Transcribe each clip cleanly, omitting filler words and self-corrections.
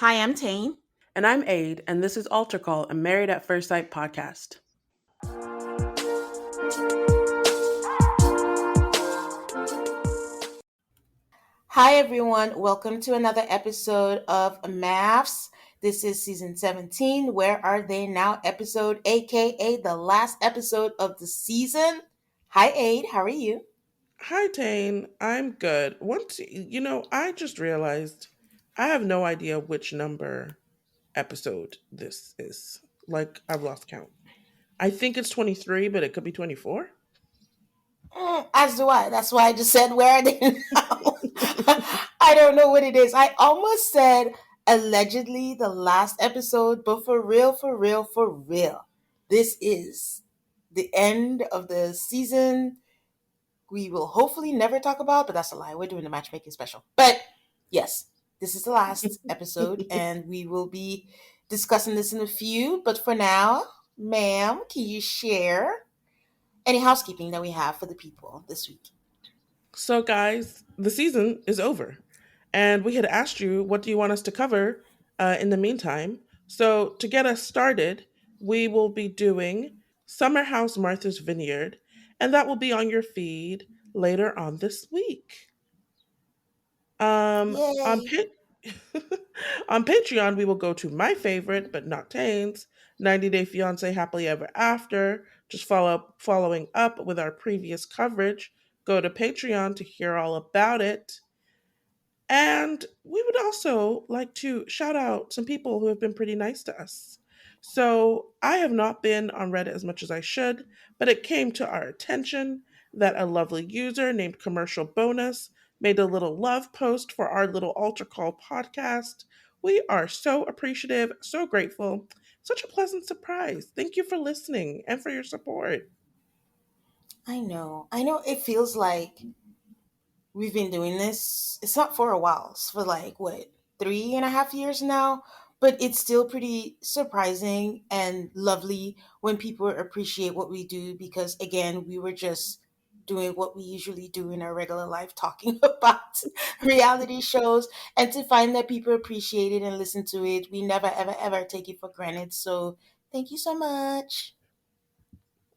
Hi, I'm Tane. And I'm Aid, and this is Altar Call, a Married at First Sight podcast. Hi, everyone. Welcome to another episode of MAFS. This is season 17. Where are they now? Episode, aka the last episode of the season. Hi, Aid. How are you? Hi, Tane. I'm good. I just realized I have no idea which number episode this is. Like, I've lost count. I think it's 23, but it could be 24. As do I. That's why I just said, where are they now? I don't know what it is. I almost said allegedly the last episode, but for real, for real, for real. This is the end of the season. We will hopefully never talk about, but that's a lie. We're doing a matchmaking special. But yes, this is the last episode, and we will be discussing this in a few. But for now, ma'am, can you share any housekeeping that we have for the people this week? So, guys, the season is over, and we had asked you, what do you want us to cover in the meantime? So, to get us started, we will be doing Summer House Martha's Vineyard, and that will be on your feed later on this week. On Yay. on Patreon, we will go to my favorite, but not Tane's, 90 Day Fiance Happily Ever After. Just following up with our previous coverage. Go to Patreon to hear all about it. And we would also like to shout out some people who have been pretty nice to us. So I have not been on Reddit as much as I should, but it came to our attention that a lovely user named Commercial Bonus made a little love post for our little altar call podcast. We are so appreciative, so grateful. Such a pleasant surprise. Thank you for listening and for your support. I know. I know it feels like we've been doing this. It's not for a while. It's for like what, 3.5 years now. But it's still pretty surprising and lovely when people appreciate what we do because again, we were just doing what we usually do in our regular life, talking about reality shows, and to find that people appreciate it and listen to it, we never ever ever take it for granted. So thank you so much.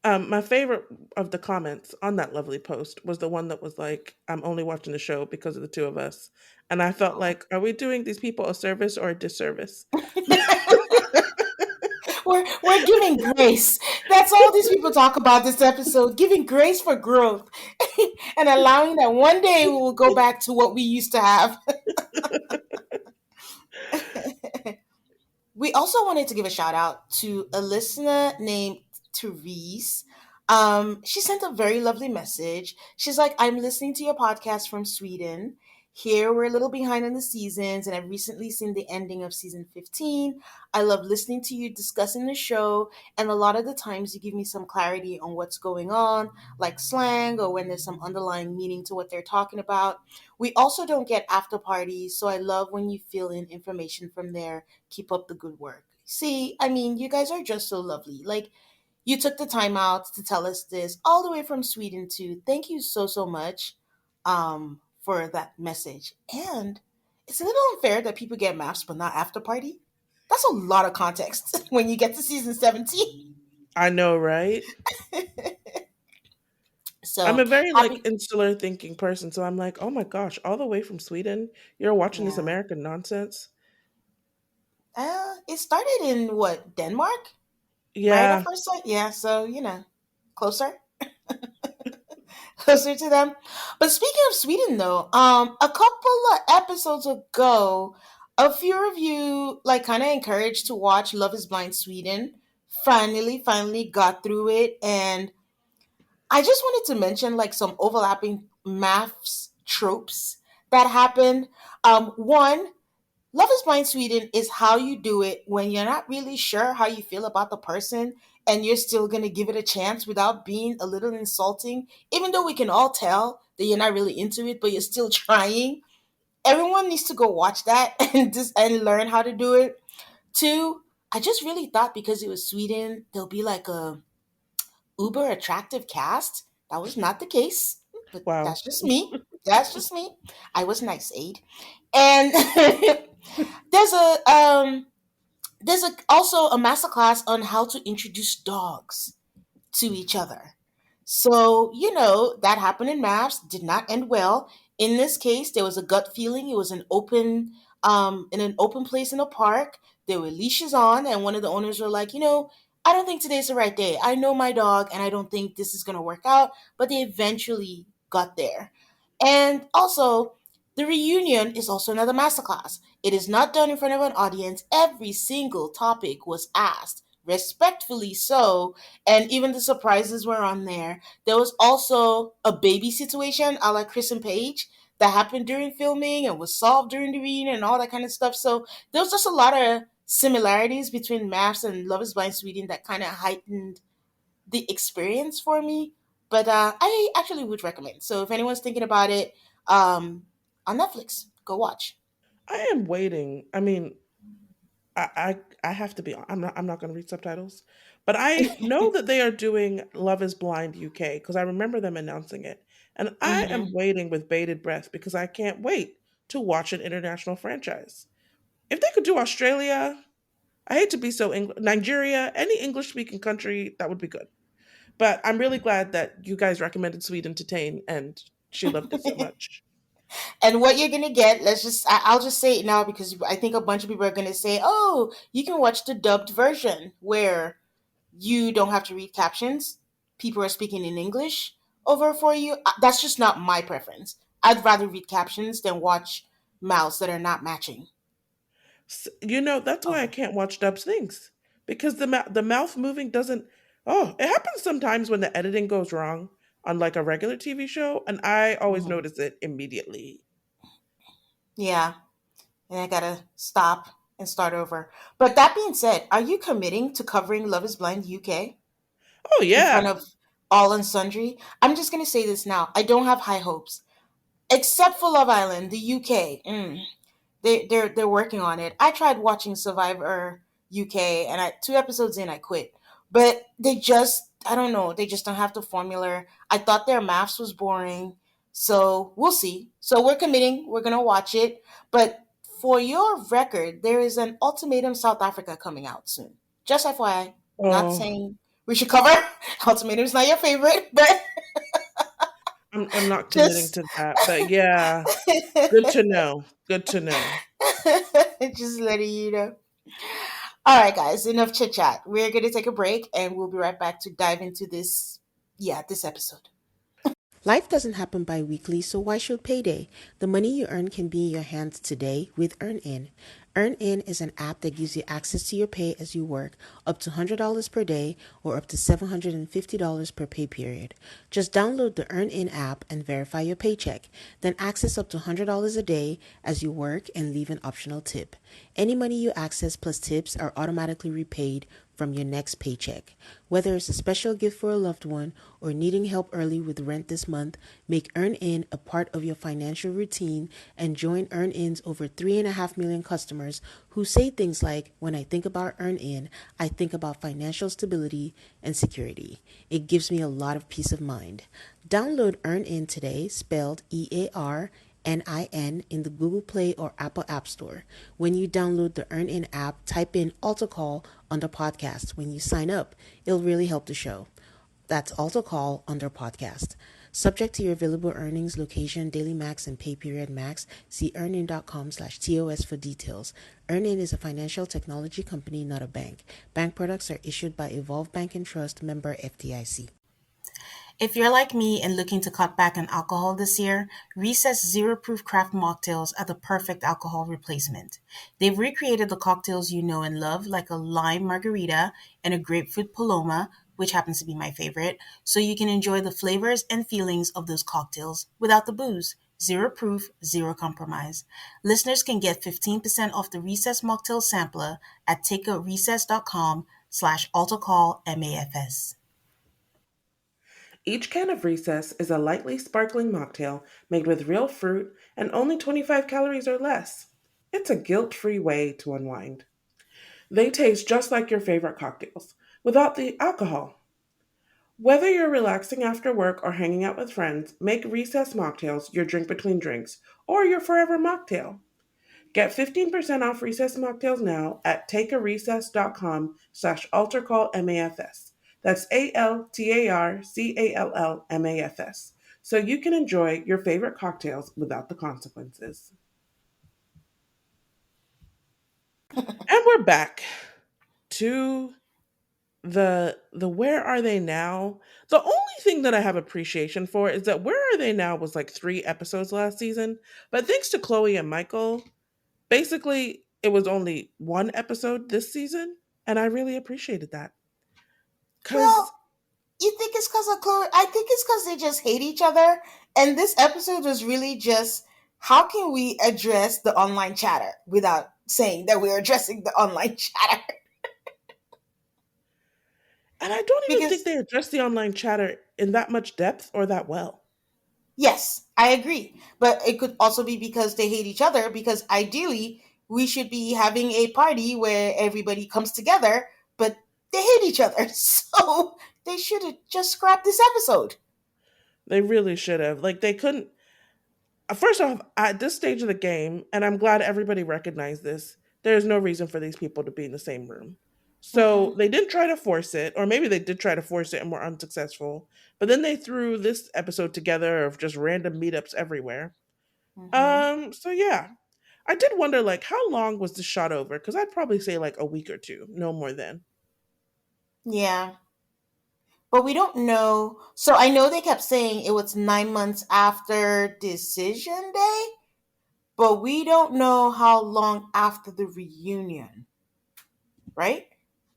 My favorite of the comments on that lovely post was the one that was like, I'm only watching the show because of the two of us. And I felt Oh. like, are we doing these people a service or a disservice? We're giving grace. That's all these people talk about this episode, giving grace for growth and allowing that one day we will go back to what we used to have. We also wanted to give a shout out to a listener named Therese. She sent a very lovely message. She's like, I'm listening to your podcast from Sweden. Here we're a little behind on the seasons, and I've recently seen the ending of season 15. I love listening to you discussing the show, and a lot of the times you give me some clarity on what's going on, like slang or when there's some underlying meaning to what they're talking about. We also don't get after parties, so I love when you fill in information from there. Keep up the good work. See, I mean, you guys are just so lovely. Like, you took the time out to tell us this all the way from Sweden, too. Thank you so, so much for that message. And it's a little unfair that people get maps but not after party. That's a lot of context when you get to season 17. I know, right? I'm So a very like happy. insular thinking person. So I'm like, oh my gosh, all the way from Sweden, you're watching this Yeah. American nonsense? It started in what, Denmark? Married at Yeah. first sight? Yeah, so, closer. Closer to them. But speaking of Sweden, though, a couple of episodes ago, a few of you like kind of encouraged to watch Love Is Blind Sweden. Finally got through it, and I just wanted to mention like some overlapping maths tropes that happened. One, Love is Blind Sweden is how you do it when you're not really sure how you feel about the person and you're still going to give it a chance without being a little insulting, even though we can all tell that you're not really into it, but you're still trying. Everyone needs to go watch that and learn how to do it. Two, I just really thought because it was Sweden, there'll be like a uber attractive cast. That was not the case, but Wow. that's just me. That's just me. I was nice, Aid. And then there's also a masterclass on how to introduce dogs to each other. So, that happened in MAFS, did not end well. In this case, there was a gut feeling. It was in an open place in a park. There were leashes on, and one of the owners were like, I don't think today's the right day. I know my dog, and I don't think this is going to work out. But they eventually got there. And also, the reunion is also another masterclass. It is not done in front of an audience. Every single topic was asked, respectfully so, and even the surprises were on there. There was also a baby situation a la Chris and Paige that happened during filming and was solved during the reunion and all that kind of stuff. So there was just a lot of similarities between Maps and Love is Blind Sweden that kind of heightened the experience for me. But I actually would recommend. So if anyone's thinking about it, on Netflix, go watch. I am waiting. I mean, I have to be. I'm not going to read subtitles, but I know that they are doing Love Is Blind UK because I remember them announcing it, and I am Hmm. waiting with bated breath because I can't wait to watch an international franchise. If they could do Australia, I hate to be so Nigeria, any English speaking country, that would be good. But I'm really glad that you guys recommended Sweden to Tane, and she loved it so much. And what you're gonna get, I'll just say it now because I think a bunch of people are gonna say, "Oh, you can watch the dubbed version where you don't have to read captions. People are speaking in English over for you." That's just not my preference. I'd rather read captions than watch mouths that are not matching That's why I over. can't watch dubs things because the mouth moving doesn't. Oh, it happens sometimes when the editing goes wrong on like a regular TV show, and I always Mhm. notice it immediately. Yeah, and I gotta stop and start over. But that being said, are you committing to covering Love Is Blind UK Oh in front yeah. of all and sundry? I'm just gonna say this now. I don't have high hopes, except for Love Island, the UK. They're working on it. I tried watching Survivor UK, and 2 episodes in, I quit. But they just, I don't know, they just don't have the formula. I thought their maths was boring, so we'll see. So we're committing. We're gonna watch it. But for your record, there is an Ultimatum South Africa coming out soon. Just FYI, not Oh, saying we should cover. Ultimatum's not your favorite, but I'm not committing just to that, but yeah, good to know. Good to know. just letting you know. All right, guys, enough chit chat. We're going to take a break and we'll be right back to dive into this episode. Life doesn't happen bi weekly, so why should payday? The money you earn can be in your hands today with EarnIn. EarnIn is an app that gives you access to your pay as you work, up to $100 per day or up to $750 per pay period. Just download the EarnIn app and verify your paycheck. Then access up to $100 a day as you work and leave an optional tip. Any money you access plus tips are automatically repaid from your next paycheck. Whether it's a special gift for a loved one or needing help early with rent this month, make EarnIn a part of your financial routine and join EarnIn's over 3.5 million customers who say things like, "When I think about EarnIn, I think about financial stability and security. It gives me a lot of peace of mind." Download EarnIn today, spelled EARNIN, in the Google Play or Apple App Store. When you download the EarnIn app, type in Alto Call under podcast. When you sign up, it'll really help the show. That's Alto Call under podcast. Subject to your available earnings, location, daily max, and pay period max. See earnin.com/TOS for details. Earnin is a financial technology company, not a bank. Bank products are issued by Evolve Bank and Trust, member FDIC. If you're like me and looking to cut back on alcohol this year, Recess Zero Proof Craft Mocktails are the perfect alcohol replacement. They've recreated the cocktails you know and love, like a lime margarita and a grapefruit paloma, which happens to be my favorite, so you can enjoy the flavors and feelings of those cocktails without the booze. Zero proof, zero compromise. Listeners can get 15% off the Recess Mocktail Sampler at takearecess.com/autocallmafs. Each can of Recess is a lightly sparkling mocktail made with real fruit and only 25 calories or less. It's a guilt-free way to unwind. They taste just like your favorite cocktails, without the alcohol. Whether you're relaxing after work or hanging out with friends, make Recess mocktails your drink between drinks or your forever mocktail. Get 15% off recess mocktails now at takearecess.com/altercallmafs. That's ALTARCALLMAFS. So you can enjoy your favorite cocktails without the consequences. And we're back to the where are they now? The only thing that I have appreciation for is that where are they now was like 3 episodes last season, but thanks to Chloe and Michael, basically it was only 1 episode this season, and I really appreciated that. Cuz Well, you think it's because of Chloe? I think it's because they just hate each other. And this episode was really just how can we address the online chatter without saying that we're addressing the online chatter? and I don't even think Because they addressed the online chatter in that much depth or that well. yes, I agree. But it could also be because they hate each other, because ideally we should be having a party where everybody comes together, but they hate each other. So they should have just scrapped this episode. They really should have. Like they couldn't first off, at this stage of the game, and I'm glad everybody recognized this, there's no reason for these people to be in the same room. So Hmm. they didn't try to force it, or maybe they did try to force it and were unsuccessful. But then they threw this episode together of just random meetups everywhere. Hmm. So yeah. I did wonder like how long was this shot over? Because I'd probably say like a week or two, no more than. Yeah. But we don't know. So I know they kept saying it was 9 months after decision day, but we don't know how long after the reunion, right?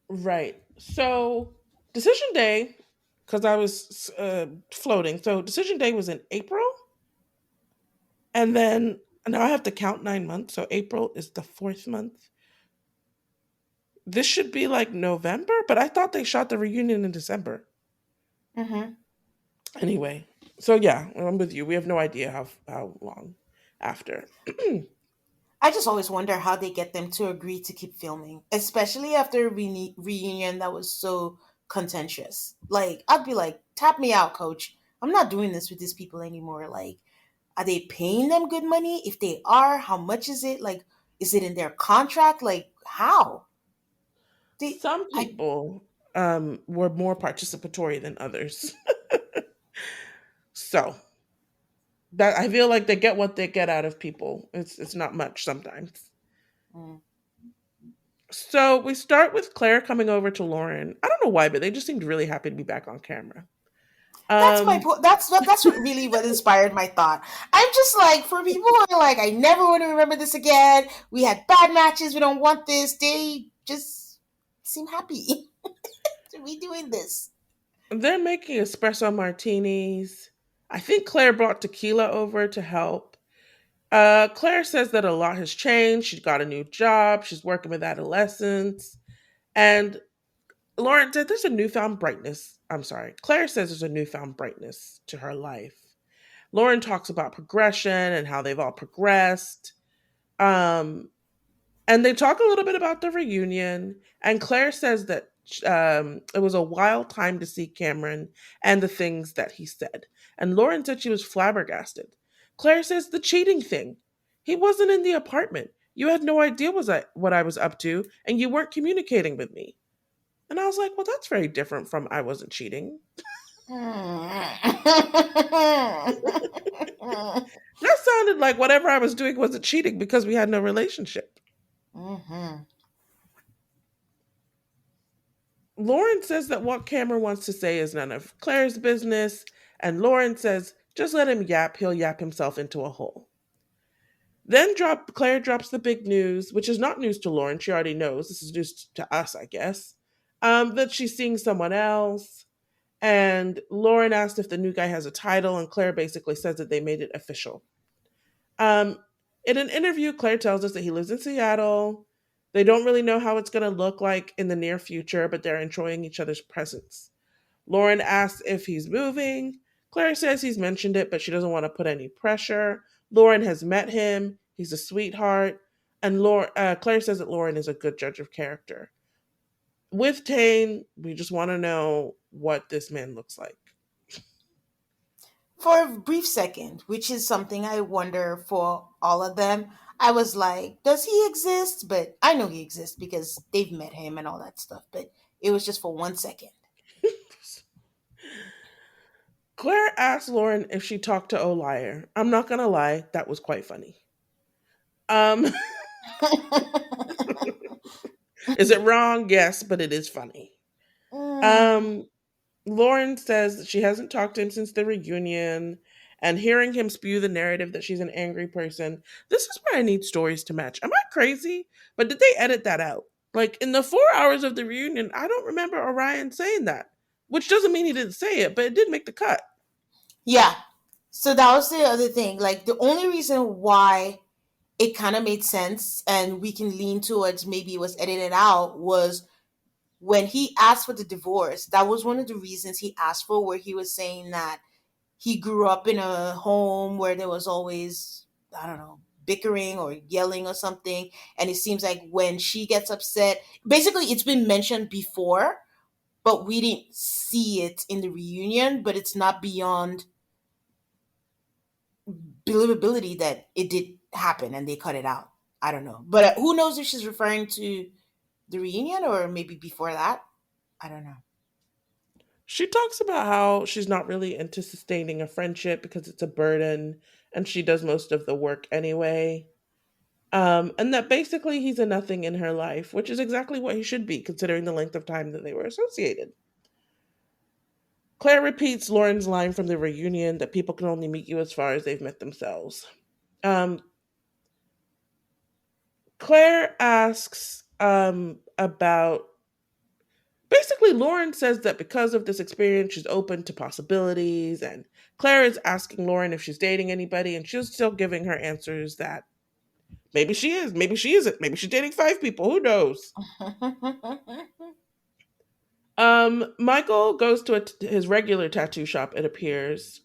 Right. So decision day, because I was floating. So decision day was in April. And then now I have to count 9 months. So April is the fourth month. This should be like November, but I thought they shot the reunion in December. Hmm. Anyway, so yeah, I'm with you. We have no idea how long after. I just always wonder how they get them to agree to keep filming, especially after a reunion that was so contentious. Like, I'd be like, tap me out, coach. I'm not doing this with these people anymore. Like, are they paying them good money? If they are, how much is it? Like, is it in their contract? Like, how? They, Some I, people were more participatory than others. So that I feel like they get what they get out of people. It's not much sometimes. mm. So we start with Claire coming over to Lauren. I don't know why, but they just seemed really happy to be back on camera. That's my Um, point. That's what really what inspired my thought. I'm just like, for people who are like, I never want to remember this again. We had bad matches. We don't want this. They just seem happy to be doing this. they're making espresso martinis. I think Claire brought tequila over to help. Claire says that a lot has changed. She's got a new job. She's working with adolescents. And Lauren said there's a newfound brightness. I'm sorry. Claire says there's a newfound brightness to her life. Lauren talks about progression and how they've all progressed. Um, and they talk a little bit about the reunion. And Claire says that it was a wild time to see Cameron and the things that he said. And Lauren said she was flabbergasted. Claire says the cheating thing. He wasn't in the apartment. You had no idea what I was up to, and you weren't communicating with me. And I was like, well, that's very different from I wasn't cheating. That sounded like whatever I was doing wasn't cheating because we had no relationship. Hmm. Lauren says that what Cameron wants to say is none of Claire's business, and Lauren says, just let him yap, he'll yap himself into a hole. Then Claire drops the big news, which is not news to Lauren, she already knows. This is news to us, I guess. That she's seeing someone else. And Lauren asked if the new guy has a title, and Claire basically says that they made it official. Um, in an interview, Claire tells us that he lives in Seattle. They don't really know how it's going to look like in the near future, but they're enjoying each other's presence. Lauren asks if he's moving. Claire says he's mentioned it, but she doesn't want to put any pressure. Lauren has met him. He's a sweetheart. And Claire says that Lauren is a good judge of character. With Tane, we just want to know what this man looks like. For a brief second, which is something I wonder for all of them, I was like, does he exist? But I know he exists because they've met him and all that stuff. But it was just for 1 second. Claire asked Lauren if she talked to O'Liar. I'm not gonna lie, that was quite funny. Um, is it wrong? Yes, but it is funny. Mm, Um, Lauren says that she hasn't talked to him since the reunion, and hearing him spew the narrative that she's an angry person. This is where I need stories to match. Am I crazy? But did they edit that out? Like in the 4 hours of the reunion, I don't remember Orion saying that, which doesn't mean he didn't say it, but it did make the cut. yeah. So that was the other thing. Like the only reason why it kind of made sense and we can lean towards maybe it was edited out was when he asked for the divorce. That was one of the reasons he asked for, where he was saying that he grew up in a home where there was always, I don't know, bickering or yelling or something. And it seems like when she gets upset, basically it's been mentioned before, but we didn't see it in the reunion. But it's not beyond believability that it did happen and they cut it out. I don't know. But who knows if she's referring to the reunion or maybe before that? I don't know. She talks about how she's not really into sustaining a friendship because it's a burden and she does most of the work anyway. And that basically he's a nothing in her life, which is exactly what he should be considering the length of time that they were associated. Claire repeats Lauren's line from the reunion that people can only meet you as far as they've met themselves. Um, Claire asks about basically Lauren says that because of this experience, she's open to possibilities, and Claire is asking Lauren if she's dating anybody, and she's still giving her answers that maybe she is, maybe she isn't, maybe she's dating 5 people, who knows? Michael goes to his regular tattoo shop, it appears,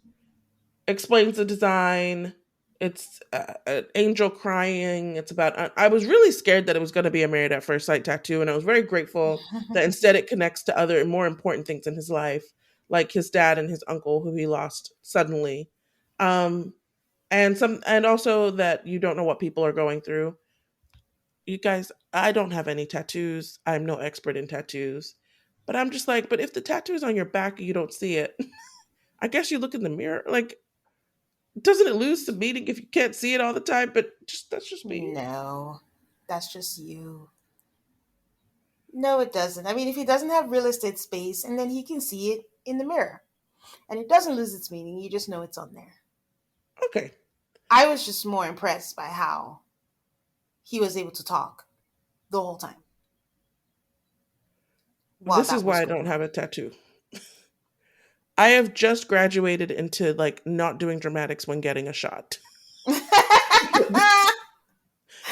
explains the design. It's an angel crying. It's about. I was really scared that it was going to be a married at first sight tattoo, and I was very grateful that instead it connects to other and more important things in his life, like his dad and his uncle who he lost suddenly, um, and also that you don't know what people are going through. You guys, I don't have any tattoos. I'm no expert in tattoos, but I'm just like, but if the tattoo is on your back, and you don't see it. I guess you look in the mirror. Like, doesn't it lose the meaning if you can't see it all the time? But just that's just me. No, that's just you. No, it doesn't. I mean, if he doesn't have real estate space and then he can see it in the mirror and it doesn't lose its meaning, you just know it's on there. Okay, I was just more impressed by how he was able to talk the whole time while this is that was why I going don't on. have a tattoo. I have just graduated into like not doing dramatics when getting a shot.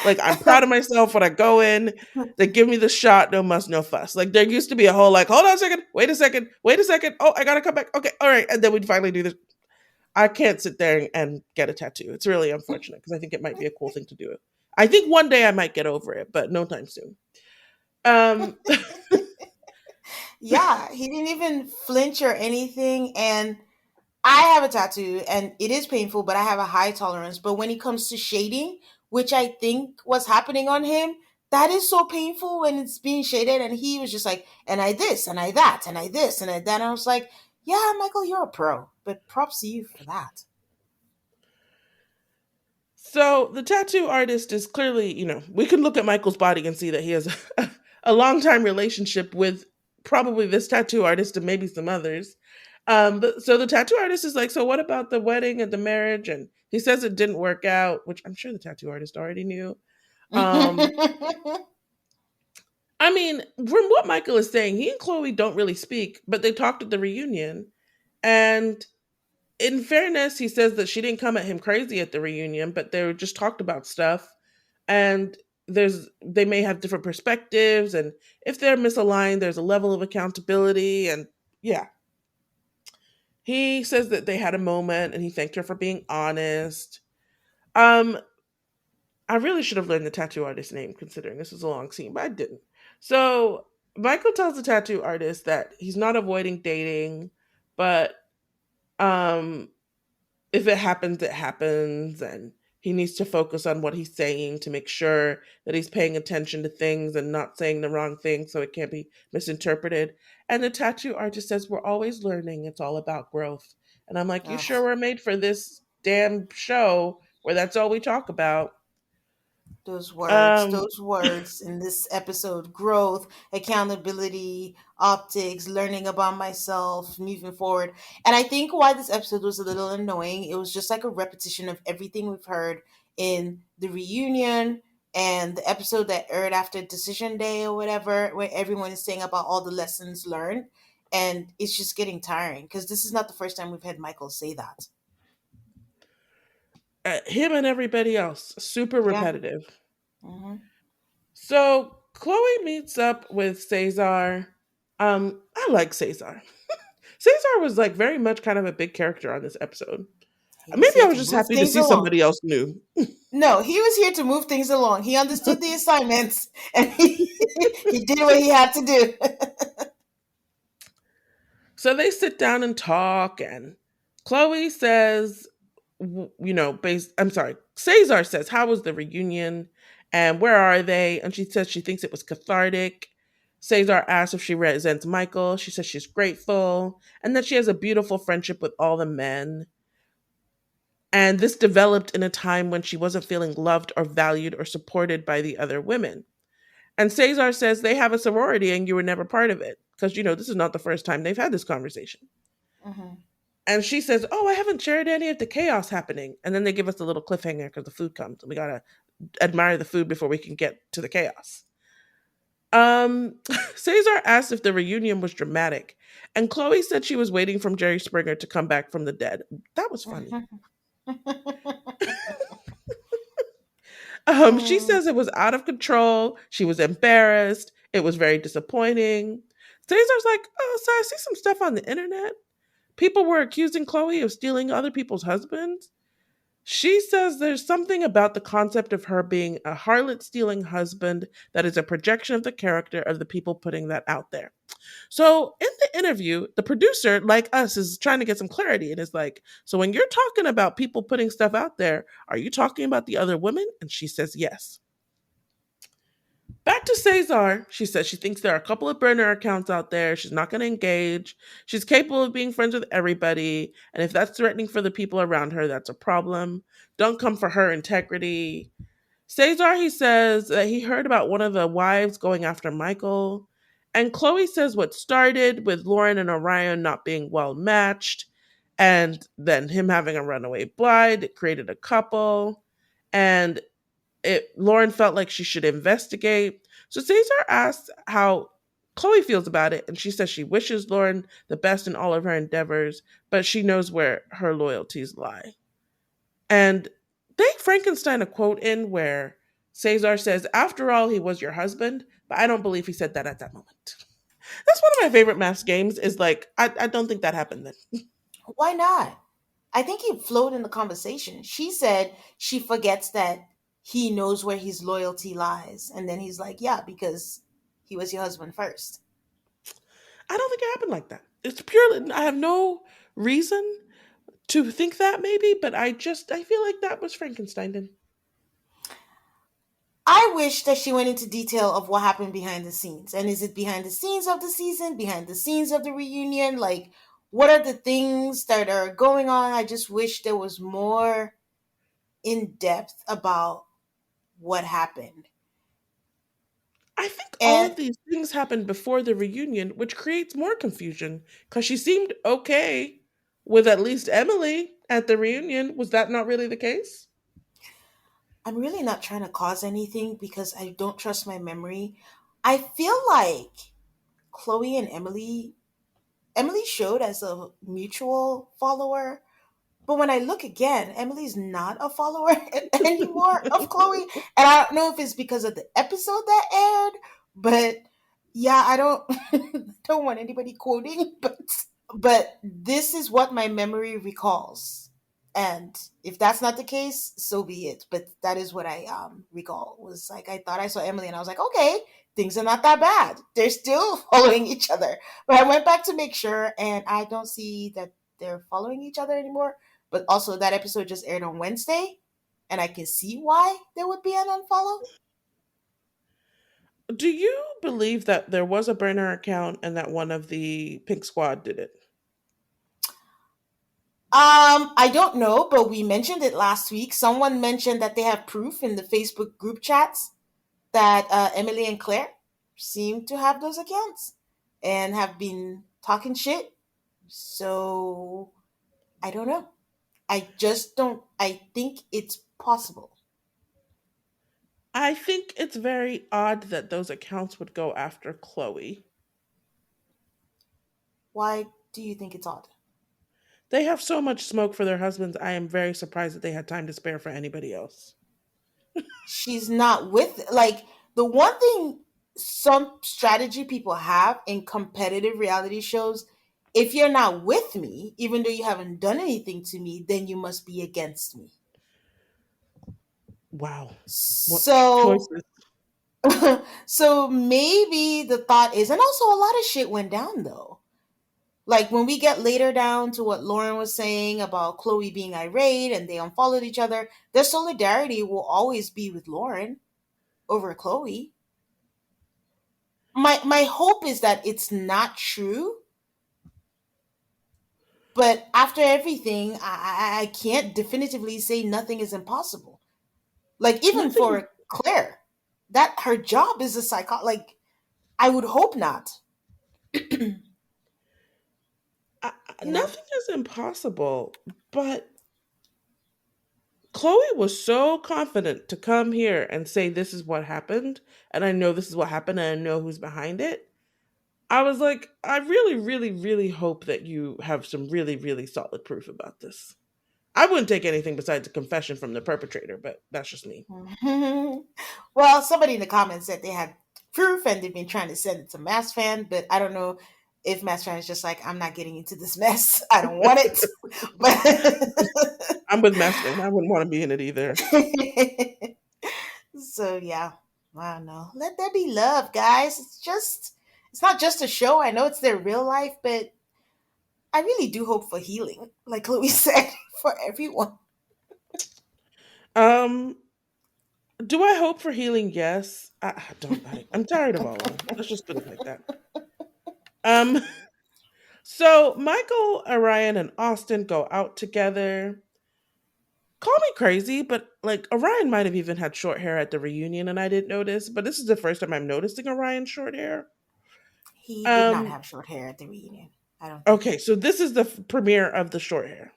Like I'm proud of myself when I go in. They give me the shot, no muss, no fuss. Like there used to be a whole like, hold on a second, wait a second, wait a second. Oh, I gotta come back. Okay, all right, and then we'd finally do this. I can't sit there and get a tattoo. It's really unfortunate because I think it might be a cool thing to do. I think one day I might get over it, but no time soon. Um, Yeah, he didn't even flinch or anything. And I have a tattoo and it is painful, but I have a high tolerance. But when it comes to shading, which I think was happening on him, that is so painful when it's being shaded. And he was just like, and I this, and I that, and I this, and I that. And I was like, yeah, Michael, you're a pro, but props to you for that. So the tattoo artist is clearly, we can look at Michael's body and see that he has a long time relationship with probably this tattoo artist and maybe some others. But so the tattoo artist is like, so what about the wedding and the marriage? And he says it didn't work out, which I'm sure the tattoo artist already knew. Um, I mean, from what Michael is saying, he and Chloe don't really speak, but they talked at the reunion. And in fairness, he says that she didn't come at him crazy at the reunion, but they just talked about stuff and they may have different perspectives, and if they're misaligned there's a level of accountability, and yeah, he says that they had a moment and he thanked her for being honest. um I really should have learned the tattoo artist's name considering this was a long scene, but I didn't. So Michael tells the tattoo artist that he's not avoiding dating, but um if it happens, it happens, and he needs to focus on what he's saying to make sure that he's paying attention to things and not saying the wrong thing so it can't be misinterpreted. And the tattoo artist says, we're always learning. It's all about growth. And I'm like, you Ugh. sure we're made for this damn show where that's all we talk about? Um, Those words in this episode: growth, accountability, optics, learning about myself, moving forward. And I think why this episode was a little annoying, it was just like a repetition of everything we've heard in the reunion and the episode that aired after Decision Day or whatever, where everyone is saying about all the lessons learned. And it's just getting tiring because this is not the first time we've had Michael say that. him and everybody else, super Yeah. repetitive. Hmm. So Chloe meets up with Cesar. I like Cesar. Cesar was like very much kind of a big character on this episode. He was Maybe here I to was just move happy to things see along. somebody else new. No, he was here to move things along. He understood the assignments and he did what he had to do. So they sit down and talk, and Chloe says, I'm sorry, Cesar says, how was the reunion and where are they? And she says she thinks it was cathartic. Cesar asks if she resents Michael. She says she's grateful and that she has a beautiful friendship with all the men. And this developed in a time when she wasn't feeling loved or valued or supported by the other women. And Cesar says they have a sorority and you were never part of it. Because, this is not the first time they've had this conversation. Hmm. And she says, "Oh, I haven't shared any of the chaos happening." And then they give us a little cliffhanger because the food comes. And we got to admire the food before we can get to the chaos. Cesar asked if the reunion was dramatic. And Chloe said she was waiting for Jerry Springer to come back from the dead. That was funny. She Mm. says it was out of control. She was embarrassed. It was very disappointing. Cesar's like, "Oh, so I see some stuff on the internet. People were accusing Chloe of stealing other people's husbands." She says there's something about the concept of her being a harlot stealing husband that is a projection of the character of the people putting that out there. So in the interview, the producer, like us, is trying to get some clarity and is like, so when you're talking about people putting stuff out there, are you talking about the other women? And she says yes. Back to Cesar, she says she thinks there are a couple of burner accounts out there. She's not going to engage. She's capable of being friends with everybody. And if that's threatening for the people around her, that's a problem. Don't come for her integrity. Cesar, he says that he heard about one of the wives going after Michael. And Chloe says what started with Lauren and Orion not being well matched, and then him having a runaway bride, it created a couple. And Lauren felt like she should investigate. So Cesar asks how Chloe feels about it, and she says she wishes Lauren the best in all of her endeavors, but she knows where her loyalties lie. And they Frankenstein a quote in where Cesar says, "After all, he was your husband," but I don't believe he said that at that moment. That's one of my favorite math games. Is like I don't think that happened then. Why not? I think he flowed in the conversation. She said she forgets that he knows where his loyalty lies. And then he's like, yeah, because he was your husband first. I don't think it happened like that. It's purely I have no reason to think that maybe, but I feel like that was Frankenstein. I wish that she went into detail of what happened behind the scenes. And is it behind the scenes of the season, behind the scenes of the reunion? Like, what are the things that are going on? I just wish there was more in depth about what happened. I think all And of these things happened before the reunion, which creates more confusion because she seemed okay with at least Emily at the reunion. Was that not really the case? I'm really not trying to cause anything because I don't trust my memory. I feel like Chloe and Emily showed as a mutual follower. But when I look again, Emily's not a follower anymore of Chloe. And I don't know if it's because of the episode that aired, but yeah, I don't don't want anybody quoting, but this is what my memory recalls. And if that's not the case, so be it. But that is what I recall. Was like I thought I saw Emily and I was like, okay, things are not that bad. They're still following each other. But I went back to make sure and I don't see that they're following each other anymore. But also that episode just aired on Wednesday. and I can see why there would be an unfollow. Do you believe that there was a burner account and that one of the Pink Squad did it? I don't know, but we mentioned it last week. Someone mentioned that they have proof in the Facebook group chats that Emily and Claire seem to have those accounts and have been talking shit. So I don't know. I just don't. I think it's possible. I think it's very odd that those accounts would go after Chloe. Why do you think it's odd? They have so much smoke for their husbands. I am very surprised that they had time to spare for anybody else. She's not with, like, the one thing some strategy people have in competitive reality shows, if you're not with me, even though you haven't done anything to me, then you must be against me. Wow. What So choices? so maybe the thought is, and also a lot of shit went down though. Like when we get later down to what Lauren was saying about Chloe being irate and they unfollowed each other, their solidarity will always be with Lauren over Chloe. My hope is that it's not true, but after everything, I can't definitively say nothing is impossible. Like even Nothing. for Claire, that her job is a psycho. Like I would hope not. You know. Nothing is impossible. But Chloe was so confident to come here and say this is what happened, and I know this is what happened, and I know who's behind it. I was like, I really, really, really hope that you have some really, really solid proof about this. I wouldn't take anything besides a confession from the perpetrator, but that's just me. Well, somebody in the comments said they had proof and they've been trying to send it to Mass Fan, but I don't know if Mass Fan is just like, I'm not getting into this mess. I don't want it. I'm with Messman. I wouldn't want to be in it either. But so yeah, I don't know. Let there be love, guys. It's not just a show. I know it's their real life, but I really do hope for healing, like Louis said, for everyone. Um, do I hope for healing? Yes. I don't. I'm tired of all of them. Let's just put it like that. Um, so Michael, Orion, and Austin go out together. Call me crazy, but like Orion might have even had short hair at the reunion and I didn't notice, but this is the first time I'm noticing Orion's short hair. He did not Um have short hair at the reunion. I don't think. okay, so this is the premiere of the short hair.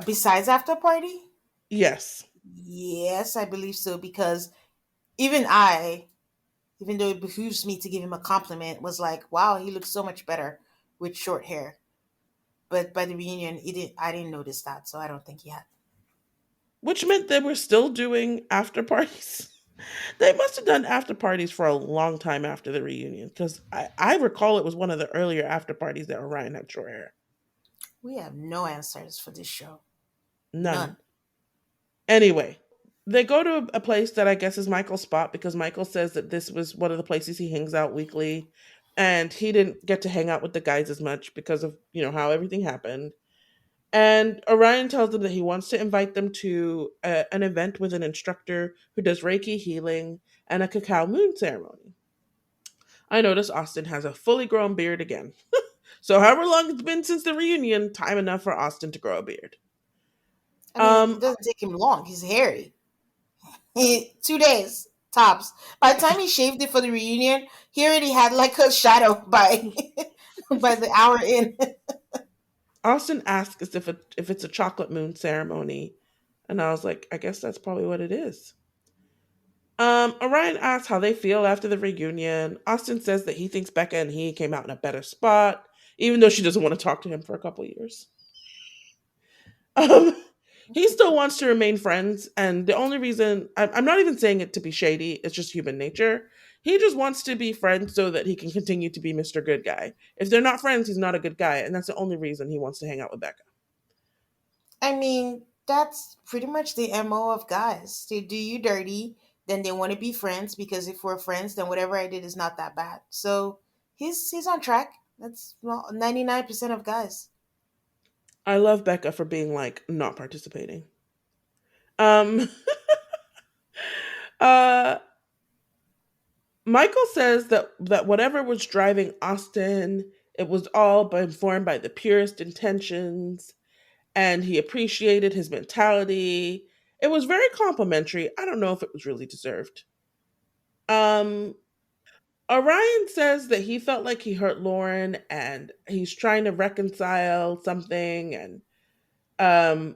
Besides after party, Yes. yes, I believe so because even I, even though it behooves me to give him a compliment, was like, "Wow, he looks so much better with short hair." But by the reunion, it didn't. I didn't notice that, so I don't think he had. Which meant they were still doing after parties. They must have done after parties for a long time after the reunion because I recall it was one of the earlier after parties that Orion had short hair. We have no answers for this show. None. None. Anyway, they go to a place that I guess is Michael's spot because Michael says that this was one of the places he hangs out weekly, and he didn't get to hang out with the guys as much because of how everything happened. And Orion tells them that he wants to invite them to an event with an instructor who does Reiki healing and a cacao moon ceremony. I notice Austin has a fully grown beard again. So, however long it's been since the reunion, time enough for Austin to grow a beard. I mean, it Um, doesn't take him long. He's hairy. 2 days tops. By the time he shaved it for the reunion, he already had like a shadow by by the hour in. Austin asks if it's a chocolate moon ceremony, and I was like, I guess that's probably what it is. Orion asks how they feel after the reunion. Austin says that he thinks Becca and he came out in a better spot, even though she doesn't want to talk to him for a couple years. Um, he still wants to remain friends, and the only reason I'm not even saying it to be shady, it's just human nature. He just wants to be friends so that he can continue to be Mr. Good Guy. If they're not friends, he's not a good guy, and that's the only reason he wants to hang out with Becca. I mean, that's pretty much the MO of guys. They do you dirty, then they want to be friends because if we're friends, then whatever I did is not that bad. So he's on track. That's well, 99% of guys. I love Becca for being like not participating. Um, uh, Michael says that whatever was driving Austin, it was all informed by the purest intentions, and he appreciated his mentality. It was very complimentary. I don't know if it was really deserved. Um, Orion says that he felt like he hurt Lauren, and he's trying to reconcile something. And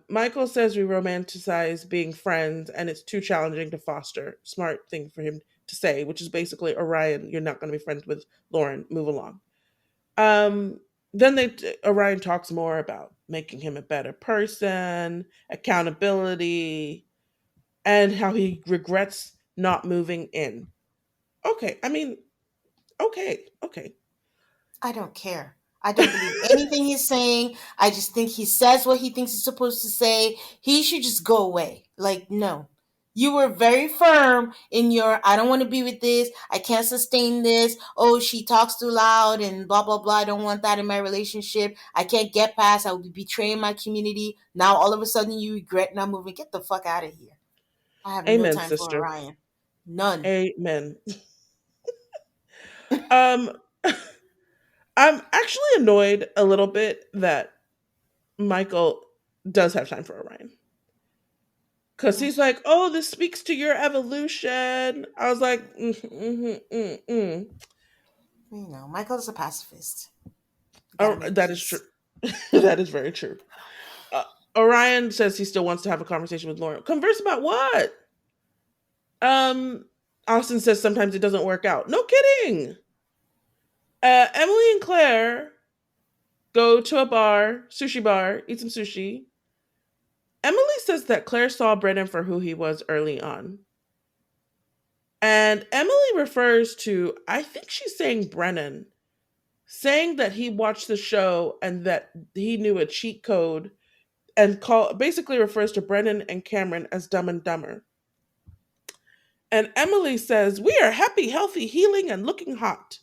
Michael says we romanticize being friends, and it's too challenging to foster. Smart thing for him to say, which is basically, Orion, you're not going to be friends with Lauren. Move along. Um, then Orion talks more about making him a better person, accountability, and how he regrets not moving in. Okay, I mean, okay, okay. I don't care. I don't believe anything he's saying. I just think he says what he thinks he's supposed to say. He should just go away. Like, no. You were very firm in your, I don't want to be with this. I can't sustain this. Oh, she talks too loud and blah, blah, blah. I don't want that in my relationship. I can't get past. I will be betraying my community. Now, all of a sudden, you regret not moving. Get the fuck out of here. I have no Amen, time for sister. Orion. None. Amen. Um, I'm actually annoyed a little bit that Michael does have time for Orion. Because he's like, oh, this speaks to your evolution. I was like, Michael's a pacifist. You gotta Oh, make that is true. peace. That is very true. Uh, Orion says he still wants to have a conversation with Lauren. Converse about what? Um, Austin says sometimes it doesn't work out. No kidding. Emily and Claire go to a bar, sushi bar, eat some sushi. Emily says that Claire saw Brennan for who he was early on. And Emily refers to, I think she's saying Brennan, saying that he watched the show and that he knew a cheat code, and basically refers to Brennan and Cameron as Dumb and Dumber. And Emily says, we are happy, healthy, healing, and looking hot.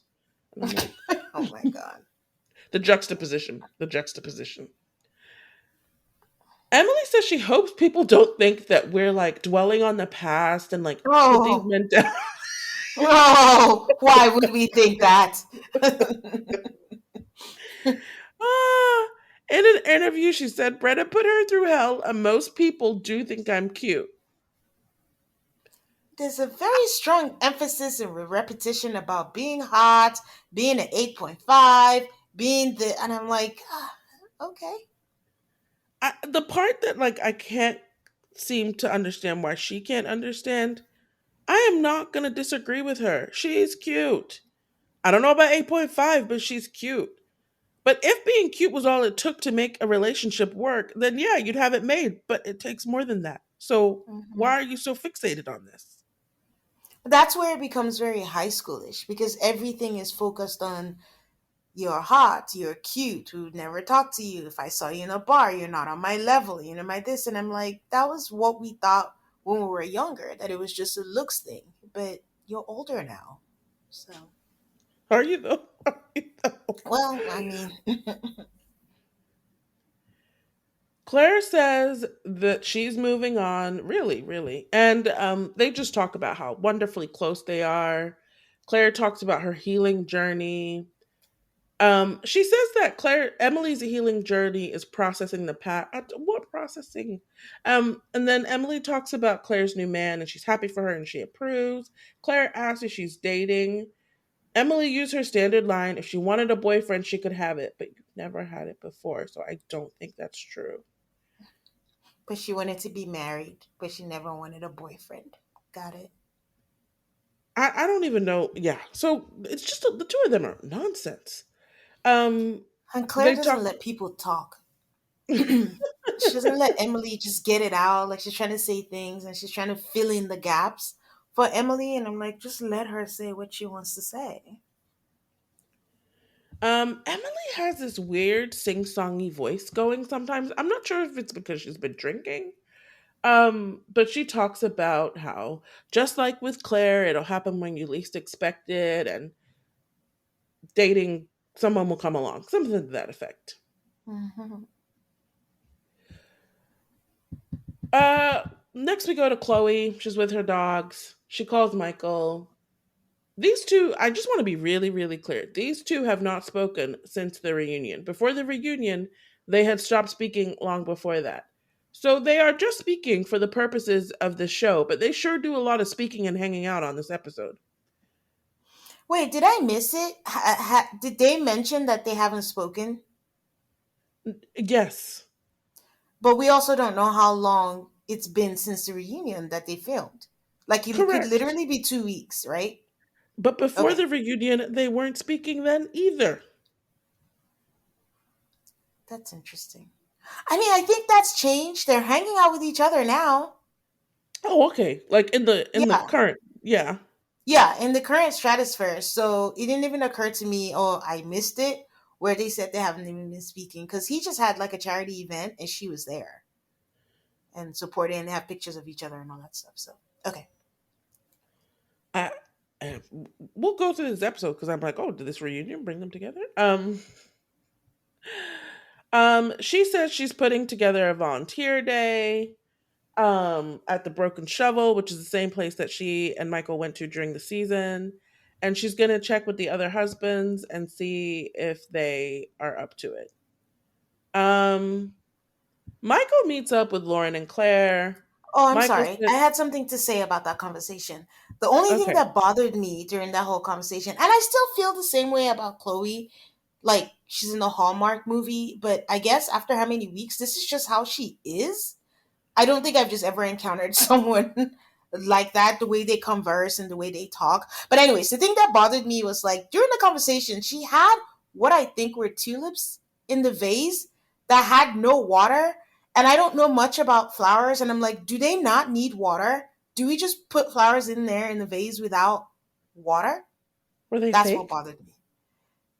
And I'm like, Oh my god. the juxtaposition, the juxtaposition. Emily says she hopes people don't think that we're like dwelling on the past and like put these Oh, men down. oh, why would we think that? Ah, in an interview, she said Brenna put her through hell, and most people do think I'm cute. There's a very strong emphasis and repetition about being hot, being an 8.5, being the, and I'm like, okay. The part that like I can't seem to understand why she can't understand, I am not gonna disagree with her. She's cute. I don't know about 8.5, but she's cute. But if being cute was all it took to make a relationship work, then yeah, you'd have it made. But it takes more than that. So Hmm. why are you so fixated on this? That's where it becomes very high schoolish because everything is focused on you're hot, you're cute, who'd never talk to you. If I saw you in a bar, you're not on my level, you know, my this. And I'm like, that was what we thought when we were younger, that it was just a looks thing. But you're older now. So, Are you though? Are you though? well, I mean, Claire says that she's moving on, really, really. And they just talk about how wonderfully close they are. Claire talks about her healing journey. She says that Emily's healing journey is processing the past. What processing? And then Emily talks about Claire's new man, and she's happy for her, and she approves. Claire asks if she's dating. Emily used her standard line: if she wanted a boyfriend, she could have it, but you've never had it before, so I don't think that's true. but she wanted to be married, but she never wanted a boyfriend. Got it. I don't even know. Yeah, so it's just the two of them are nonsense. Um, And Claire they doesn't talk. let people talk. She doesn't let Emily just get it out. Like she's trying to say things and she's trying to fill in the gaps for Emily. And I'm like, just let her say what she wants to say. Emily has this weird sing-songy voice going sometimes. I'm not sure if it's because she's been drinking. But she talks about how, just like with Claire, it'll happen when you least expect it, and dating someone will come along, something to that effect. Hmm. Uh, Next, we go to Chloe. She's with her dogs. She calls Michael. These two, I just want to be really, really clear. These two have not spoken since the reunion. Before the reunion, they had stopped speaking long before that. So they are just speaking for the purposes of the show, but they sure do a lot of speaking and hanging out on this episode. Wait, did I miss it? Did they mention that they haven't spoken? Yes, But we also don't know how long it's been since the reunion that they filmed. Like it could correct. literally be 2 weeks, right? But before Okay, the reunion, they weren't speaking then either. that's interesting. I mean, I think that's changed. They're hanging out with each other now. Oh, okay. Like in the Yeah, current, yeah. yeah, in the current stratosphere. So it didn't even occur to me, oh, I missed it, where they said they haven't even been speaking because he just had like a charity event and she was there and supporting and they have pictures of each other and all that stuff. So okay. I, I we'll go through this episode because I'm like, oh, did this reunion bring them together? She says she's putting together a volunteer day at the Broken Shovel, which is the same place that she and Michael went to during the season. And she's going to check with the other husbands and see if they are up to it. Um, Michael meets up with Lauren and Claire. Oh, I'm Michael sorry. said, I had something to say about that conversation. The only thing okay, that bothered me during that whole conversation, and I still feel the same way about Chloe, like she's in the Hallmark movie, but I guess after how many weeks, this is just how she is. I don't think I've just ever encountered someone like that, the way they converse and the way they talk. But anyways, the thing that bothered me was like during the conversation, she had what I think were tulips in the vase that had no water. And I don't know much about flowers. And I'm like, do they not need water? Do we just put flowers in there in the vase without water? were they That's what fake? bothered me.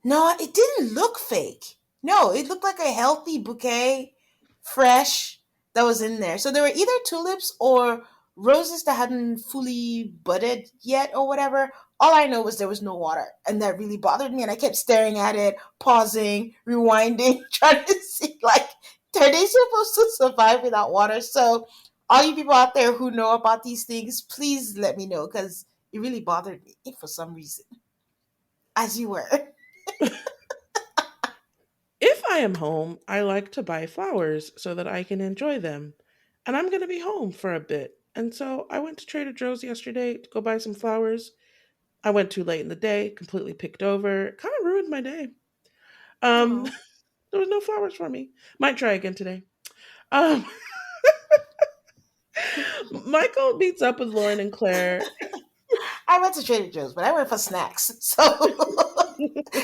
No, it didn't look fake. No, it looked like a healthy bouquet, fresh, that was in there. So there were either tulips or roses that hadn't fully budded yet or whatever. All I know was there was no water, and that really bothered me. And I kept staring at it, pausing, rewinding, trying to see like, are they supposed to survive without water? So, all you people out there who know about these things, please let me know because it really bothered me for some reason. As you were. If I am home, I like to buy flowers so that I can enjoy them. And I'm going to be home for a bit. And so I went to Trader Joe's yesterday to go buy some flowers. I went too late in the day, completely picked over. Kind of ruined my day. Um, Oh. there was no flowers for me. Might try again today. Um, Michael meets up with Lauren and Claire. I went to Trader Joe's, but I went for snacks. So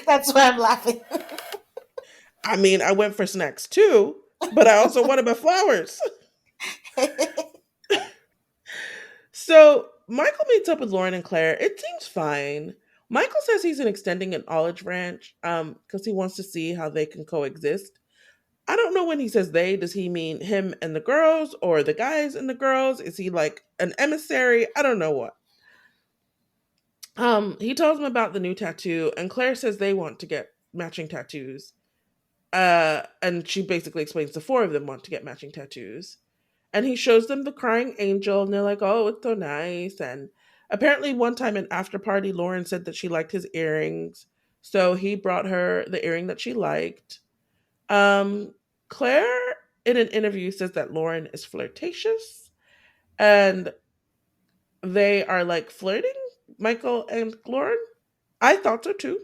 that's why I'm laughing. I mean, I went for snacks too, but I also wanted my flowers. So Michael meets up with Lauren and Claire. It seems fine. Michael says he's extending an olive branch because he wants to see how they can coexist. I don't know when he says they. Does he mean him and the girls or the guys and the girls? Is he like an emissary? I don't know what. He tells him about the new tattoo, and Claire says they want to get matching tattoos. And she basically explains the four of them want to get matching tattoos. And he shows them the crying angel, and they're like, "Oh, it's so nice." And apparently, one time in after party, Lauren said that she liked his earrings, so he brought her the earring that she liked. Um, Claire, in an interview, says that Lauren is flirtatious, and they are like flirting, Michael and Lauren. I thought so too.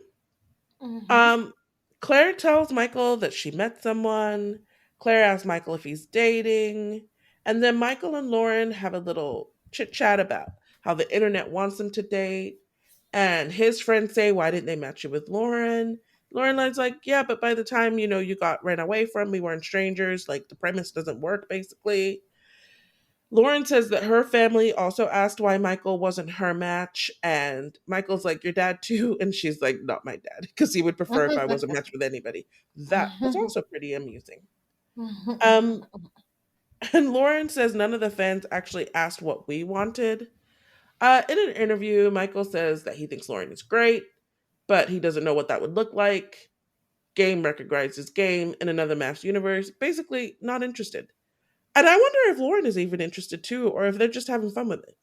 Hmm. Um, Claire tells Michael that she met someone. Claire asks Michael if he's dating. And then Michael and Lauren have a little chit chat about how the internet wants them to date. And his friends say, "Why didn't they match you with Lauren?" Lauren's like, "Yeah, but by the time, you got ran away from, we weren't strangers. Like, the premise doesn't work, basically." Lauren says that her family also asked why Michael wasn't her match, and Michael's like, "Your dad too?" And she's like, "Not my dad, because he would prefer if I wasn't matched with anybody." That was also pretty amusing. Um, and Lauren says none of the fans actually asked what we wanted. In an interview, Michael says that he thinks Lauren is great, but he doesn't know what that would look like. Game recognizes game in another MAFS universe. Basically, not interested. And I wonder if Lauren is even interested too, or if they're just having fun with it.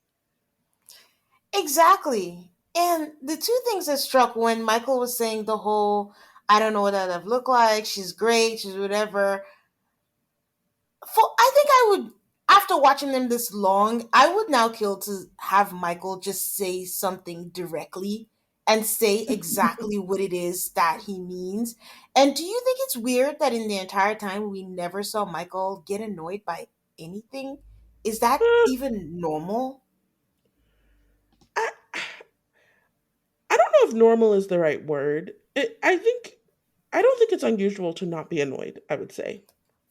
Exactly. And the two things that struck when Michael was saying the whole, I don't know what that look like, she's great, she's whatever. I think I would, after watching them this long, I would now kill to have Michael just say something directly and say exactly what it is that he means. And do you think it's weird that in the entire time we never saw Michael get annoyed by anything? Is that Uh, even normal? I, I don't know if normal is the right word. I don't think it's unusual to not be annoyed, I would say.